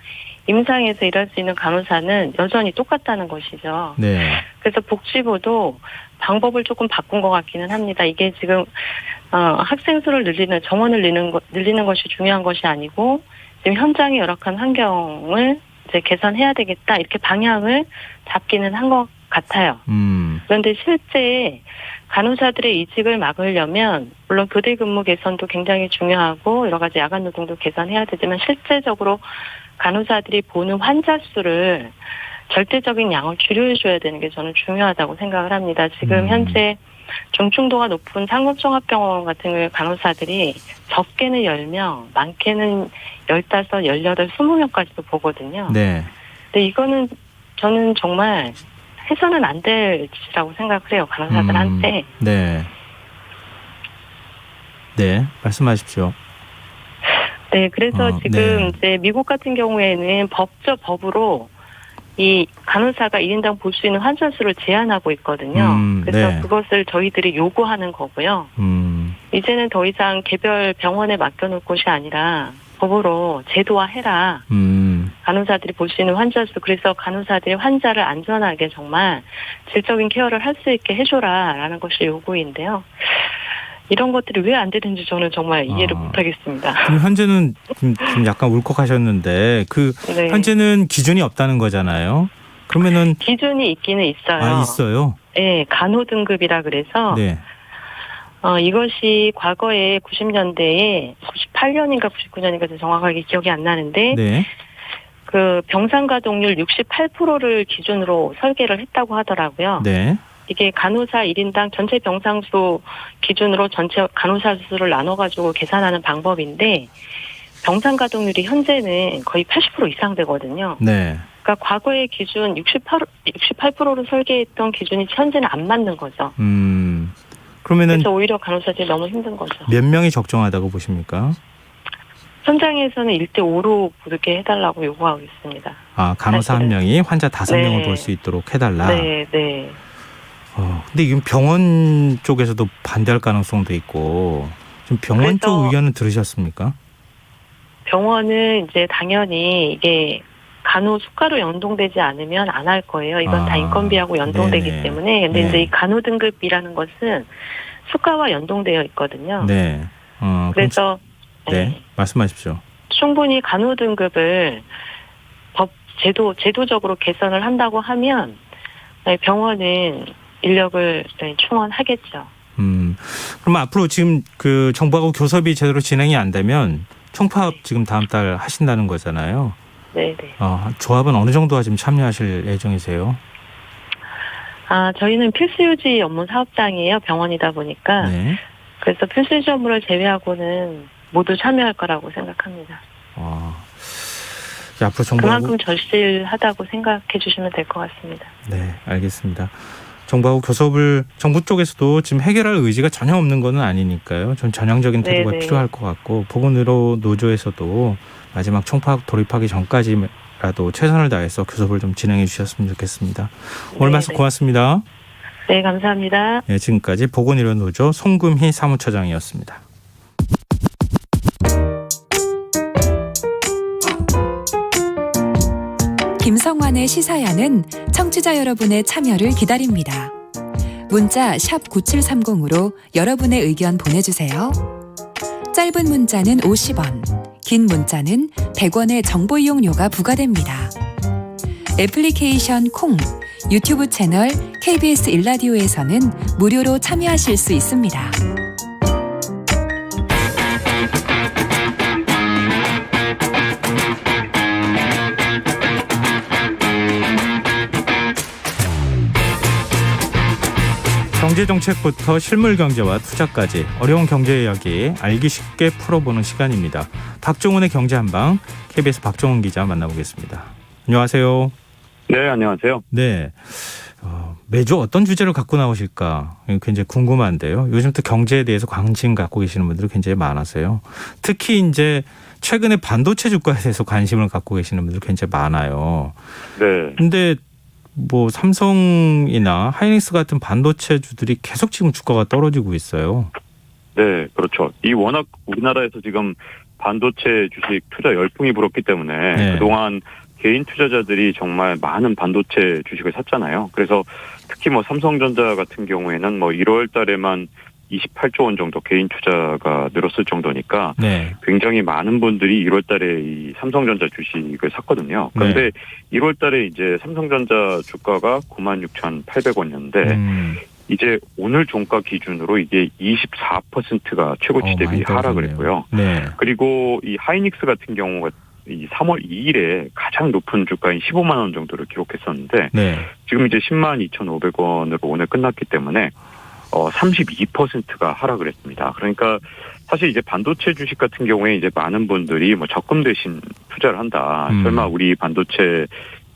임상에서 일할 수 있는 간호사는 여전히 똑같다는 것이죠. 네. 그래서 복지부도 방법을 조금 바꾼 것 같기는 합니다. 이게 지금 학생 수를 늘리는 정원을 늘리는 것이 중요한 것이 아니고 지금 현장의 열악한 환경을 이제 개선해야 되겠다 이렇게 방향을 잡기는 한 것 같아요. 그런데 실제 간호사들의 이직을 막으려면 물론 교대 근무 개선도 굉장히 중요하고 여러 가지 야간 노동도 개선해야 되지만 실제적으로 간호사들이 보는 환자 수를 절대적인 양을 줄여줘야 되는 게 저는 중요하다고 생각을 합니다. 지금 현재 중증도가 높은 상급종합병원 같은 경우에 간호사들이 적게는 10명, 많게는 15, 18, 20명까지도 보거든요. 네. 근데 이거는 저는 정말 해서는 안 될 짓이라고 생각을 해요. 간호사들한테. 네. 네. 말씀하십시오. 네, 그래서 지금 네. 이제 미국 같은 경우에는 법으로 이 간호사가 1인당 볼 수 있는 환자 수를 제한하고 있거든요. 그래서 네. 그것을 저희들이 요구하는 거고요. 이제는 더 이상 개별 병원에 맡겨놓을 것이 아니라 법으로 제도화해라. 간호사들이 볼 수 있는 환자 수. 그래서 간호사들이 환자를 안전하게 정말 질적인 케어를 할 수 있게 해줘라라는 것이 요구인데요. 이런 것들이 왜 안 되는지 저는 정말 이해를 못하겠습니다. 그럼 현재는 지금 약간 울컥하셨는데 네. 현재는 기준이 없다는 거잖아요. 그러면은 기준이 있기는 있어요. 있어요. 네, 간호 등급이라 그래서 네. 이것이 과거에 90년대에 98년인가 99년인가 정확하게 기억이 안 나는데 네. 그 병상 가동률 68%를 기준으로 설계를 했다고 하더라고요. 네. 이게 간호사 1인당 전체 병상수 기준으로 전체 간호사 수를 나눠가지고 계산하는 방법인데 병상 가동률이 현재는 거의 80% 이상 되거든요. 네. 그러니까 과거의 기준 68%로 설계했던 기준이 현재는 안 맞는 거죠. 그러면은 그래서 오히려 간호사들이 너무 힘든 거죠. 몇 명이 적정하다고 보십니까? 현장에서는 1대5로 부르게 해달라고 요구하고 있습니다. 간호사 사실은. 1명이 환자 5명을 네. 볼 수 있도록 해달라. 네, 네. 근데 이건 병원 쪽에서도 반대할 가능성도 있고, 좀 병원 쪽 의견은 들으셨습니까? 병원은 이제 당연히 이게 간호 수가로 연동되지 않으면 안 할 거예요. 이건 다 인건비하고 연동되기 네네. 때문에. 근데 네. 이제 이 간호 등급이라는 것은 수가와 연동되어 있거든요. 네. 그래서 네. 말씀하십시오. 충분히 간호 등급을 제도적으로 개선을 한다고 하면 병원은 인력을 충원하겠죠. 그럼 앞으로 지금 그 정부하고 교섭이 제대로 진행이 안 되면 총파업 지금 다음 달 하신다는 거잖아요. 네, 네. 조합은 어느 정도가 지금 참여하실 예정이세요? 저희는 필수유지 업무 사업장이에요. 병원이다 보니까. 네. 그래서 필수유지 업무를 제외하고는 모두 참여할 거라고 생각합니다. 앞으로 정부하고 그만큼 절실하다고 생각해 주시면 될 것 같습니다. 네, 알겠습니다. 정부하고 교섭을 정부 쪽에서도 지금 해결할 의지가 전혀 없는 건 아니니까요. 좀 전향적인 태도가 네네. 필요할 것 같고 보건의료 노조에서도 마지막 총파업 돌입하기 전까지라도 최선을 다해서 교섭을 좀 진행해 주셨으면 좋겠습니다. 오늘 말씀 고맙습니다. 네, 감사합니다. 네, 지금까지 보건의료 노조 송금희 사무처장이었습니다. 김성환의 시사야는 청취자 여러분의 참여를 기다립니다. 문자 샵 9730으로 여러분의 의견 보내주세요. 짧은 문자는 50원, 긴 문자는 100원의 정보 이용료가 부과됩니다. 애플리케이션 콩, 유튜브 채널 KBS 일라디오에서는 무료로 참여하실 수 있습니다. 경제정책부터 실물경제와 투자까지 어려운 경제 이야기 알기 쉽게 풀어보는 시간입니다. 박종훈의 경제한방, KBS 박종훈 기자 만나보겠습니다. 안녕하세요. 네, 안녕하세요. 네, 매주 어떤 주제를 갖고 나오실까 굉장히 궁금한데요. 요즘 또 경제에 대해서 관심 갖고 계시는 분들이 굉장히 많아서요. 특히 이제 최근에 반도체 주가에 대해서 관심을 갖고 계시는 분들 굉장히 많아요. 네. 근데 뭐 삼성이나 하이닉스 같은 반도체주들이 계속 지금 주가가 떨어지고 있어요. 네, 그렇죠. 이 워낙 우리나라에서 지금 반도체 주식 투자 열풍이 불었기 때문에 네. 그동안 개인 투자자들이 정말 많은 반도체 주식을 샀잖아요. 그래서 특히 뭐 삼성전자 같은 경우에는 뭐 1월 달에만 28조 원 정도 개인 투자가 늘었을 정도니까 네. 굉장히 많은 분들이 1월 달에 이 삼성전자 주식을 샀거든요. 그런데 1월 달에 이제 삼성전자 주가가 96,800원이었는데 이제 오늘 종가 기준으로 이게 24%가 최고치 대비 하락을 했고요. 네. 그리고 이 하이닉스 같은 경우가 이 3월 2일에 가장 높은 주가인 15만 원 정도를 기록했었는데 네. 지금 이제 10만 2,500원으로 오늘 끝났기 때문에 32%가 하락을 했습니다. 그러니까 사실 이제 반도체 주식 같은 경우에 이제 많은 분들이 뭐 적금 대신 투자를 한다. 설마 우리 반도체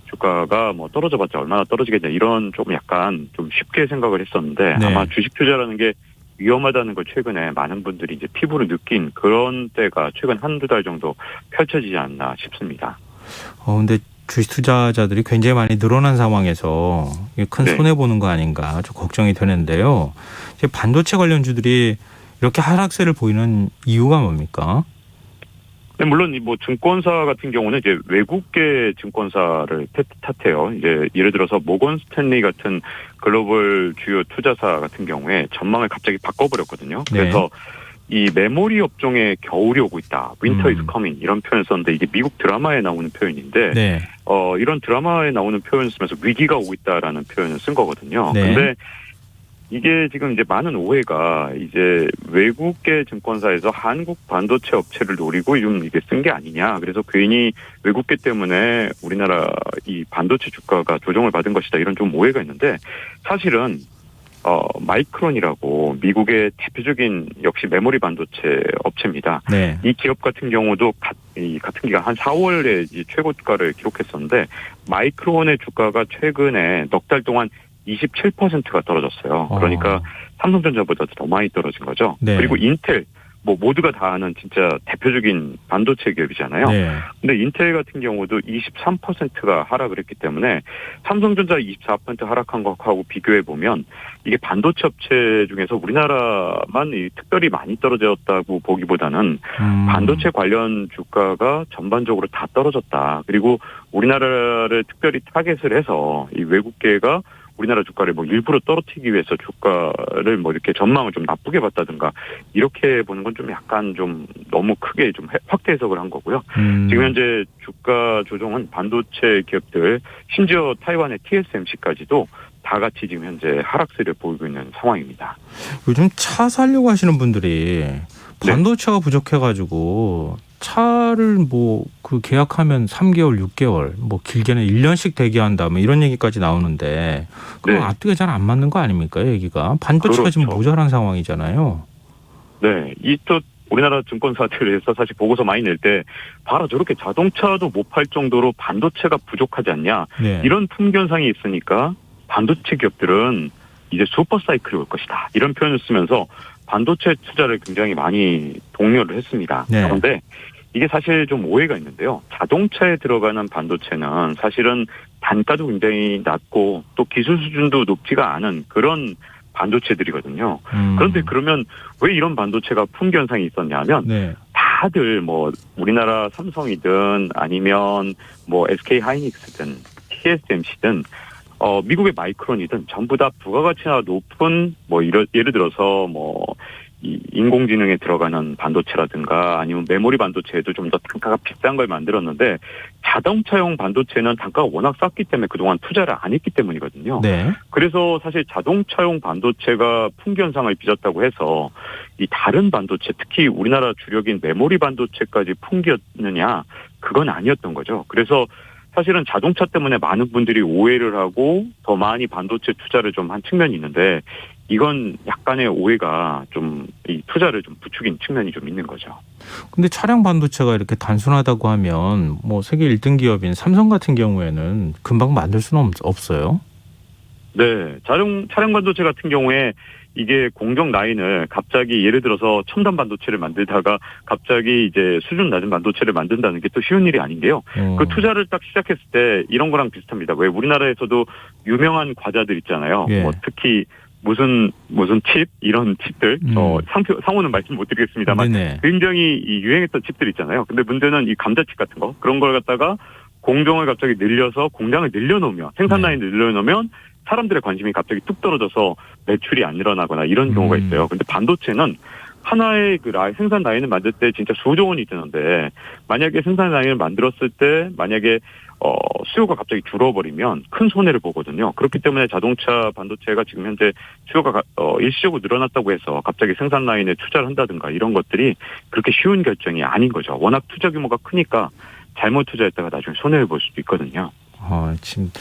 주가가 뭐 떨어져봤자 얼마나 떨어지겠냐 이런 좀 약간 좀 쉽게 생각을 했었는데 네. 아마 주식 투자라는 게 위험하다는 걸 최근에 많은 분들이 이제 피부로 느낀 그런 때가 최근 한두 달 정도 펼쳐지지 않나 싶습니다. 근데 주식 투자자들이 굉장히 많이 늘어난 상황에서 큰 네. 손해 보는 거 아닌가 좀 걱정이 되는데요. 이제 반도체 관련주들이 이렇게 하락세를 보이는 이유가 뭡니까? 네, 물론 뭐 증권사 같은 경우는 이제 외국계 증권사를 탓해요. 이제 예를 들어서 모건 스탠리 같은 글로벌 주요 투자사 같은 경우에 전망을 갑자기 바꿔버렸거든요. 그래서 이 메모리 업종에 겨울이 오고 있다. Winter is coming 이런 표현을 썼는데 이게 미국 드라마에 나오는 표현인데 네. 이런 드라마에 나오는 표현을 쓰면서 위기가 오고 있다라는 표현을 쓴 거거든요. 네. 근데 이게 지금 이제 많은 오해가 이제 외국계 증권사에서 한국 반도체 업체를 노리고 좀 이게 쓴 게 아니냐. 그래서 괜히 외국계 때문에 우리나라 이 반도체 주가가 조정을 받은 것이다. 이런 좀 오해가 있는데 사실은 마이크론이라고 미국의 대표적인 역시 메모리 반도체 업체입니다. 네. 이 기업 같은 경우도 같은 기간 한 4월에 최고가를 기록했었는데 마이크론의 주가가 최근에 넉 달 동안 27%가 떨어졌어요. 그러니까 삼성전자보다 더 많이 떨어진 거죠. 네. 그리고 인텔 뭐 모두가 다 아는 진짜 대표적인 반도체 기업이잖아요. 네. 근데 인텔 같은 경우도 23%가 하락을 했기 때문에 삼성전자 24% 하락한 것하고 비교해 보면 이게 반도체 업체 중에서 우리나라만 특별히 많이 떨어졌다고 보기보다는 반도체 관련 주가가 전반적으로 다 떨어졌다. 그리고 우리나라를 특별히 타겟을 해서 이 외국계가 우리나라 주가를 뭐 일부러 떨어뜨리기 위해서 주가를 뭐 이렇게 전망을 좀 나쁘게 봤다든가 이렇게 보는 건 좀 약간 좀 너무 크게 좀 확대 해석을 한 거고요. 지금 현재 주가 조정은 반도체 기업들 심지어 타이완의 TSMC까지도 다 같이 지금 현재 하락세를 보이고 있는 상황입니다. 요즘 차 사려고 하시는 분들이 반도체가 부족해가지고 차를 뭐 그 계약하면 3개월, 6개월, 뭐 길게는 1년씩 대기한다, 뭐 이런 얘기까지 나오는데 그럼 앞뒤가 잘 안 맞는 거 아닙니까, 얘기가? 반도체가 그렇죠. 지금 모자란 상황이잖아요. 네, 이 또 우리나라 증권사들에서 사실 보고서 많이 낼 때 봐라 저렇게 자동차도 못 팔 정도로 반도체가 부족하지 않냐 네. 이런 풍견상이 있으니까 반도체 기업들은 이제 슈퍼사이클이 올 것이다 이런 표현을 쓰면서 반도체 투자를 굉장히 많이 독려를 했습니다. 네. 그런데 이게 사실 좀 오해가 있는데요. 자동차에 들어가는 반도체는 사실은 단가도 굉장히 낮고 또 기술 수준도 높지가 않은 그런 반도체들이거든요. 그런데 그러면 왜 이런 반도체가 풍견상이 있었냐면 네. 다들 뭐 우리나라 삼성이든 아니면 뭐 SK 하이닉스든 TSMC든 미국의 마이크론이든 전부 다 부가가치가 높은 뭐 예를 들어서 뭐 이 인공지능에 들어가는 반도체라든가 아니면 메모리 반도체에도 좀 더 단가가 비싼 걸 만들었는데 자동차용 반도체는 단가가 워낙 쌌기 때문에 그동안 투자를 안 했기 때문이거든요. 네. 그래서 사실 자동차용 반도체가 풍견상을 빚었다고 해서 이 다른 반도체 특히 우리나라 주력인 메모리 반도체까지 풍겼느냐 그건 아니었던 거죠. 그래서 사실은 자동차 때문에 많은 분들이 오해를 하고 더 많이 반도체 투자를 좀 한 측면이 있는데 이건 약간의 오해가 좀 이 투자를 좀 부추긴 측면이 좀 있는 거죠. 근데 차량 반도체가 이렇게 단순하다고 하면 뭐 세계 1등 기업인 삼성 같은 경우에는 금방 만들 수는 없어요. 네, 차량 반도체 같은 경우에 이게 공정 라인을 갑자기 예를 들어서 첨단 반도체를 만들다가 갑자기 이제 수준 낮은 반도체를 만든다는 게 또 쉬운 일이 아닌데요. 그 투자를 딱 시작했을 때 이런 거랑 비슷합니다. 왜 우리나라에서도 유명한 과자들 있잖아요. 예. 뭐 특히 무슨 칩 이런 칩들 상호는 말씀 못 드리겠습니다만 네네. 굉장히 이 유행했던 칩들 있잖아요. 근데 문제는 이 감자칩 같은 거 그런 걸 갖다가 공정을 갑자기 늘려서 공장을 늘려놓으면 생산 라인을 늘려놓으면 사람들의 관심이 갑자기 뚝 떨어져서 매출이 안 일어나거나 이런 경우가 있어요. 근데 반도체는 하나의 그 생산 라인을 만들 때 진짜 수조 원이 드는데 만약에 생산 라인을 만들었을 때 만약에 수요가 갑자기 줄어버리면 큰 손해를 보거든요. 그렇기 때문에 자동차 반도체가 지금 현재 수요가 일시적으로 늘어났다고 해서 갑자기 생산 라인에 투자를 한다든가 이런 것들이 그렇게 쉬운 결정이 아닌 거죠. 워낙 투자 규모가 크니까 잘못 투자했다가 나중에 손해를 볼 수도 있거든요. 지금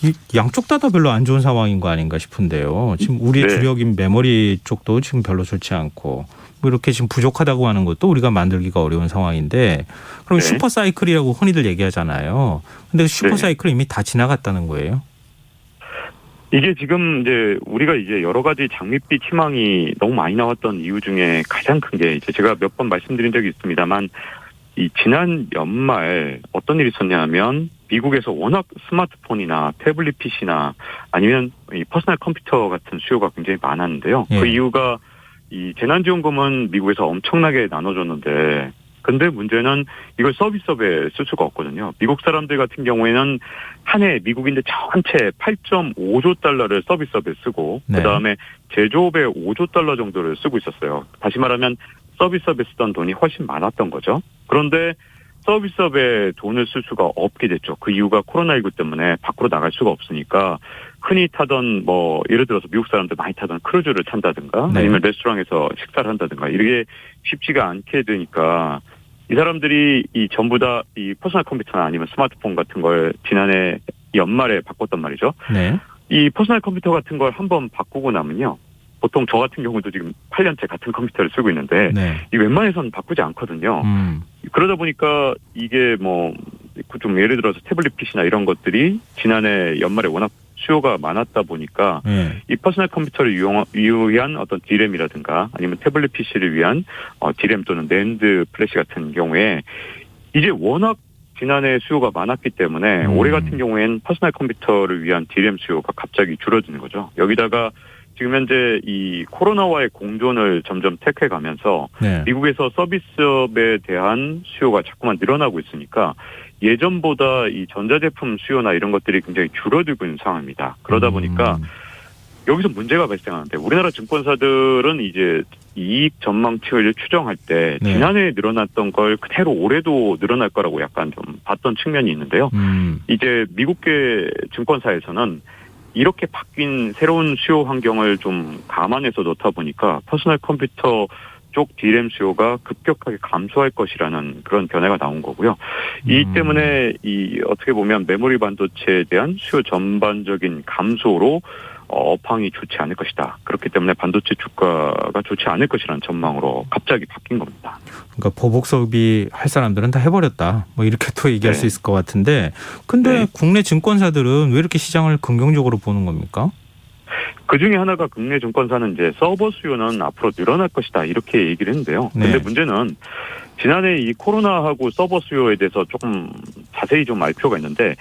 이 양쪽 다 별로 안 좋은 상황인 거 아닌가 싶은데요. 지금 우리 주력인 메모리 쪽도 지금 별로 좋지 않고 뭐 이렇게 지금 부족하다고 하는 것도 우리가 만들기가 어려운 상황인데 그럼 슈퍼 사이클이라고 흔히들 얘기하잖아요. 근데 슈퍼 사이클이 이미 다 지나갔다는 거예요? 이게 지금 이제 우리가 이제 여러 가지 장밋빛 희망이 너무 많이 나왔던 이유 중에 가장 큰 게 이제 제가 몇 번 말씀드린 적이 있습니다만 이 지난 연말 어떤 일이 있었냐면 미국에서 워낙 스마트폰이나 태블릿 PC나 아니면 이 퍼스널 컴퓨터 같은 수요가 굉장히 많았는데요. 그 이유가 이 재난지원금은 미국에서 엄청나게 나눠줬는데 근데 문제는 이걸 서비스업에 쓸 수가 없거든요. 미국 사람들 같은 경우에는 한 해 미국인들 전체 8.5조 달러를 서비스업에 쓰고 그다음에 제조업에 5조 달러 정도를 쓰고 있었어요. 다시 말하면 서비스업에 쓰던 돈이 훨씬 많았던 거죠. 그런데 서비스업에 돈을 쓸 수가 없게 됐죠. 그 이유가 코로나19 때문에 밖으로 나갈 수가 없으니까 흔히 타던 뭐 예를 들어서 미국 사람들 많이 타던 크루즈를 탄다든가 아니면 레스토랑에서 식사를 한다든가 이게 쉽지가 않게 되니까 이 사람들이 이 전부 다 이 퍼스널 컴퓨터나 아니면 스마트폰 같은 걸 지난해 연말에 바꿨단 말이죠. 이 퍼스널 컴퓨터 같은 걸 한번 바꾸고 나면요. 보통 저 같은 경우도 지금 8년째 같은 컴퓨터를 쓰고 있는데 이 웬만해서는 바꾸지 않거든요. 그러다 보니까 이게 뭐 좀 예를 들어서 태블릿 PC나 이런 것들이 지난해 연말에 워낙 수요가 많았다 보니까 이 퍼스널 컴퓨터를 위한 어떤 D램이라든가 아니면 태블릿 PC를 위한 D램 또는 낸드 플래시 같은 경우에 이제 워낙 지난해 수요가 많았기 때문에 올해 같은 경우에는 퍼스널 컴퓨터를 위한 D램 수요가 갑자기 줄어드는 거죠. 여기다가 지금 현재 이 코로나와의 공존을 점점 택해가면서 미국에서 서비스업에 대한 수요가 자꾸만 늘어나고 있으니까 예전보다 이 전자제품 수요나 이런 것들이 굉장히 줄어들고 있는 상황입니다. 그러다 보니까 여기서 문제가 발생하는데 우리나라 증권사들은 이제 이익 전망치를 추정할 때 지난해에 늘어났던 걸 그대로 올해도 늘어날 거라고 약간 좀 봤던 측면이 있는데요. 이제 미국계 증권사에서는 이렇게 바뀐 새로운 수요 환경을 좀 감안해서 놓다 보니까 퍼스널 컴퓨터 쪽 D램 수요가 급격하게 감소할 것이라는 그런 견해가 나온 거고요. 이 때문에 이 어떻게 보면 메모리 반도체에 대한 수요 전반적인 감소로 업황이 좋지 않을 것이다. 그렇기 때문에 반도체 주가가 좋지 않을 것이라는 전망으로 갑자기 바뀐 겁니다. 그러니까 보복 소비 할 사람들은 다 해버렸다. 뭐 이렇게 또 얘기할 수 있을 것 같은데 근데 국내 증권사들은 왜 이렇게 시장을 긍정적으로 보는 겁니까? 그 중에 하나가 국내 증권사는 이제 서버 수요는 앞으로 늘어날 것이다 이렇게 얘기를 했는데요. 근데 문제는 지난해 이 코로나하고 서버 수요에 대해서 조금 자세히 좀 알 필요가 있는데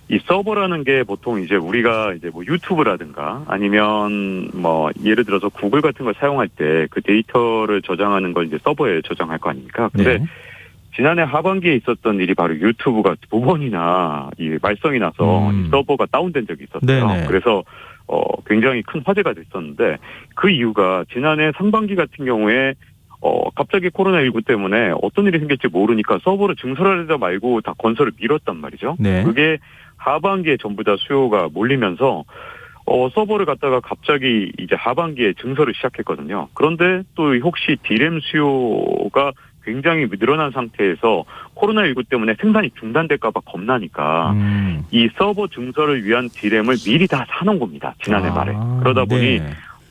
이 서버라는 게 보통 이제 우리가 이제 뭐 유튜브라든가 아니면 뭐 예를 들어서 구글 같은 걸 사용할 때 그 데이터를 저장하는 걸 이제 서버에 저장할 거 아닙니까? 근데 지난해 하반기에 있었던 일이 바로 유튜브가 두 번이나 이 말썽이 나서 이 서버가 다운된 적이 있었어요. 그래서 굉장히 큰 화제가 됐었는데 그 이유가 지난해 상반기 같은 경우에 갑자기 코로나19 때문에 어떤 일이 생길지 모르니까 서버를 증설하려다 말고 다 건설을 미뤘단 말이죠. 그게 하반기에 전부 다 수요가 몰리면서 서버를 갖다가 갑자기 이제 하반기에 증설을 시작했거든요. 그런데 또 혹시 D램 수요가 굉장히 늘어난 상태에서 코로나19 때문에 생산이 중단될까 봐 겁나니까 이 서버 증설을 위한 D램을 미리 다 사놓은 겁니다. 지난해 말에. 그러다 보니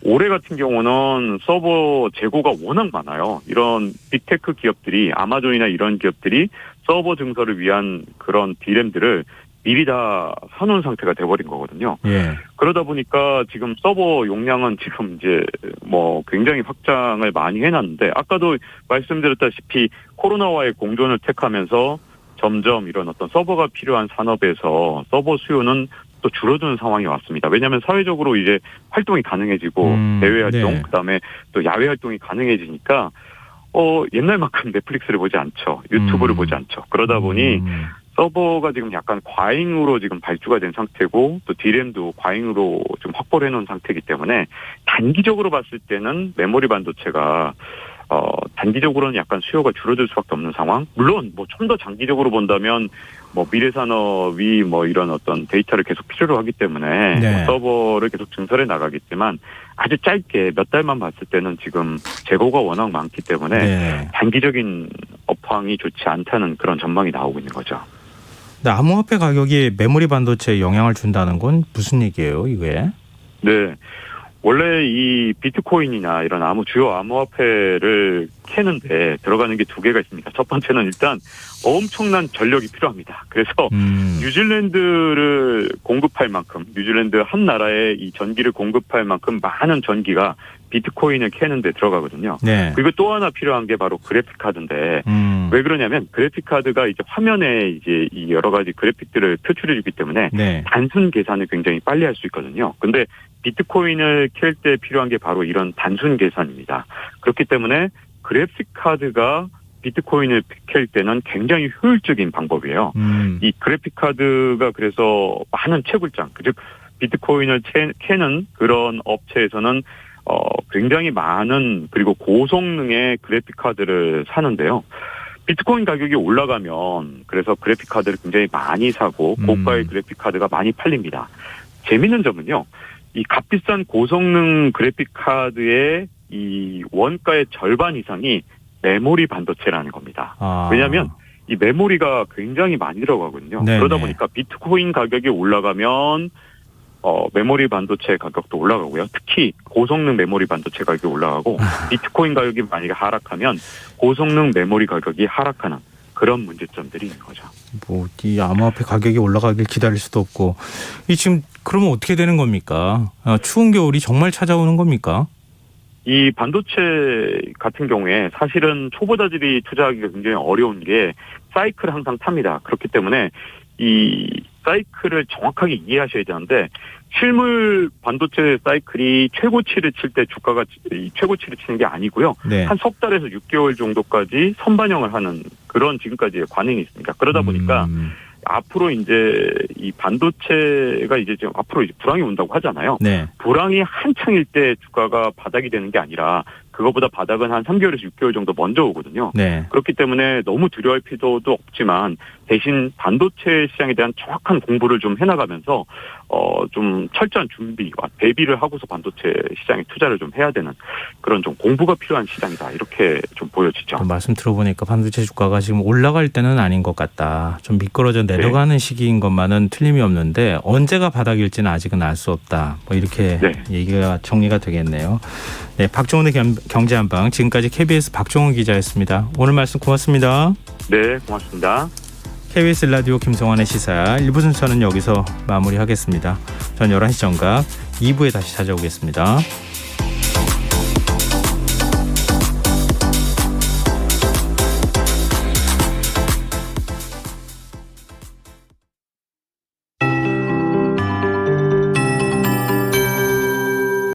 올해 같은 경우는 서버 재고가 워낙 많아요. 이런 빅테크 기업들이 아마존이나 이런 기업들이 서버 증설을 위한 그런 D램들을 미리 다 사놓은 상태가 돼버린 거거든요. 예. 그러다 보니까 지금 서버 용량은 지금 이제 뭐 굉장히 확장을 많이 해놨는데 아까도 말씀드렸다시피 코로나와의 공존을 택하면서 점점 이런 어떤 서버가 필요한 산업에서 서버 수요는 또 줄어드는 상황이 왔습니다. 왜냐하면 사회적으로 이제 활동이 가능해지고 대외 활동, 네. 그다음에 또 야외 활동이 가능해지니까 옛날만큼 넷플릭스를 보지 않죠. 유튜브를 보지 않죠. 그러다 보니 서버가 지금 약간 과잉으로 지금 발주가 된 상태고 또 D램도 과잉으로 좀 확보를 해놓은 상태이기 때문에 단기적으로 봤을 때는 메모리 반도체가 단기적으로는 약간 수요가 줄어들 수밖에 없는 상황. 물론 뭐 좀 더 장기적으로 본다면 뭐 미래 산업이 뭐 이런 어떤 데이터를 계속 필요로 하기 때문에 네. 뭐 서버를 계속 증설해 나가겠지만 아주 짧게 몇 달만 봤을 때는 지금 재고가 워낙 많기 때문에 네. 단기적인 업황이 좋지 않다는 그런 전망이 나오고 있는 거죠. 근데 암호화폐 가격이 메모리 반도체에 영향을 준다는 건 무슨 얘기예요, 이게? 네. 원래 이 비트코인이나 이런 주요 암호화폐를 캐는데 들어가는 게 두 개가 있습니다. 첫 번째는 일단 엄청난 전력이 필요합니다. 그래서 뉴질랜드를 공급할 만큼, 뉴질랜드 한 나라에 이 전기를 공급할 만큼 많은 전기가 비트코인을 캐는 데 들어가거든요. 네. 그리고 또 하나 필요한 게 바로 그래픽 카드인데 왜 그러냐면 그래픽 카드가 이제 화면에 이제 이 여러 가지 그래픽들을 표출해 주기 때문에 네. 단순 계산을 굉장히 빨리 할 수 있거든요. 근데 비트코인을 캘 때 필요한 게 바로 이런 단순 계산입니다. 그렇기 때문에 그래픽 카드가 비트코인을 캘 때는 굉장히 효율적인 방법이에요. 이 그래픽 카드가 그래서 많은 채굴장, 즉 비트코인을 캐는 그런 업체에서는 굉장히 많은 그리고 고성능의 그래픽 카드를 사는데요. 비트코인 가격이 올라가면 그래서 그래픽 카드를 굉장히 많이 사고 고가의 그래픽 카드가 많이 팔립니다. 재밌는 점은요. 이 값비싼 고성능 그래픽 카드의 이 원가의 절반 이상이 메모리 반도체라는 겁니다. 왜냐하면 이 메모리가 굉장히 많이 들어가거든요. 네네. 그러다 보니까 비트코인 가격이 올라가면 메모리 반도체 가격도 올라가고요. 특히 고성능 메모리 반도체 가격이 올라가고 비트코인 가격이 만약에 하락하면 고성능 메모리 가격이 하락하는 그런 문제점들이 있는 거죠. 뭐 이 암호화폐 가격이 올라가길 기다릴 수도 없고 이 지금 그러면 어떻게 되는 겁니까? 추운 겨울이 정말 찾아오는 겁니까? 이 반도체 같은 경우에 사실은 초보자들이 투자하기가 굉장히 어려운 게 사이클을 항상 탑니다. 그렇기 때문에 이 사이클을 정확하게 이해하셔야 되는데 실물 반도체 사이클이 최고치를 칠 때 주가가 최고치를 치는 게 아니고요. 네. 한 석 달에서 6개월 정도까지 선반영을 하는 그런 지금까지의 관행이 있습니다. 그러다 보니까 앞으로 이제 이 반도체가 이제 지금 앞으로 이제 불황이 온다고 하잖아요. 네. 불황이 한창일 때 주가가 바닥이 되는 게 아니라 그거보다 바닥은 한 3개월에서 6개월 정도 먼저 오거든요. 네. 그렇기 때문에 너무 두려워할 필요도 없지만 대신 반도체 시장에 대한 정확한 공부를 좀 해나가면서 좀 철저한 준비와 대비를 하고서 반도체 시장에 투자를 좀 해야 되는 그런 좀 공부가 필요한 시장이다 이렇게 좀 보여지죠. 말씀 들어보니까 반도체 주가가 지금 올라갈 때는 아닌 것 같다. 좀 미끄러져 내려가는 시기인 것만은 틀림이 없는데 언제가 바닥일지는 아직은 알 수 없다. 뭐 이렇게 얘기가 정리가 되겠네요. 네, 박종훈의 경제한방 지금까지 KBS 박종훈 기자였습니다. 오늘 말씀 고맙습니다. 네, 고맙습니다. KBS 라디오 김성환의 시사 1부 순서는 여기서 마무리하겠습니다. 전 11시 정각 2부에 다시 찾아오겠습니다.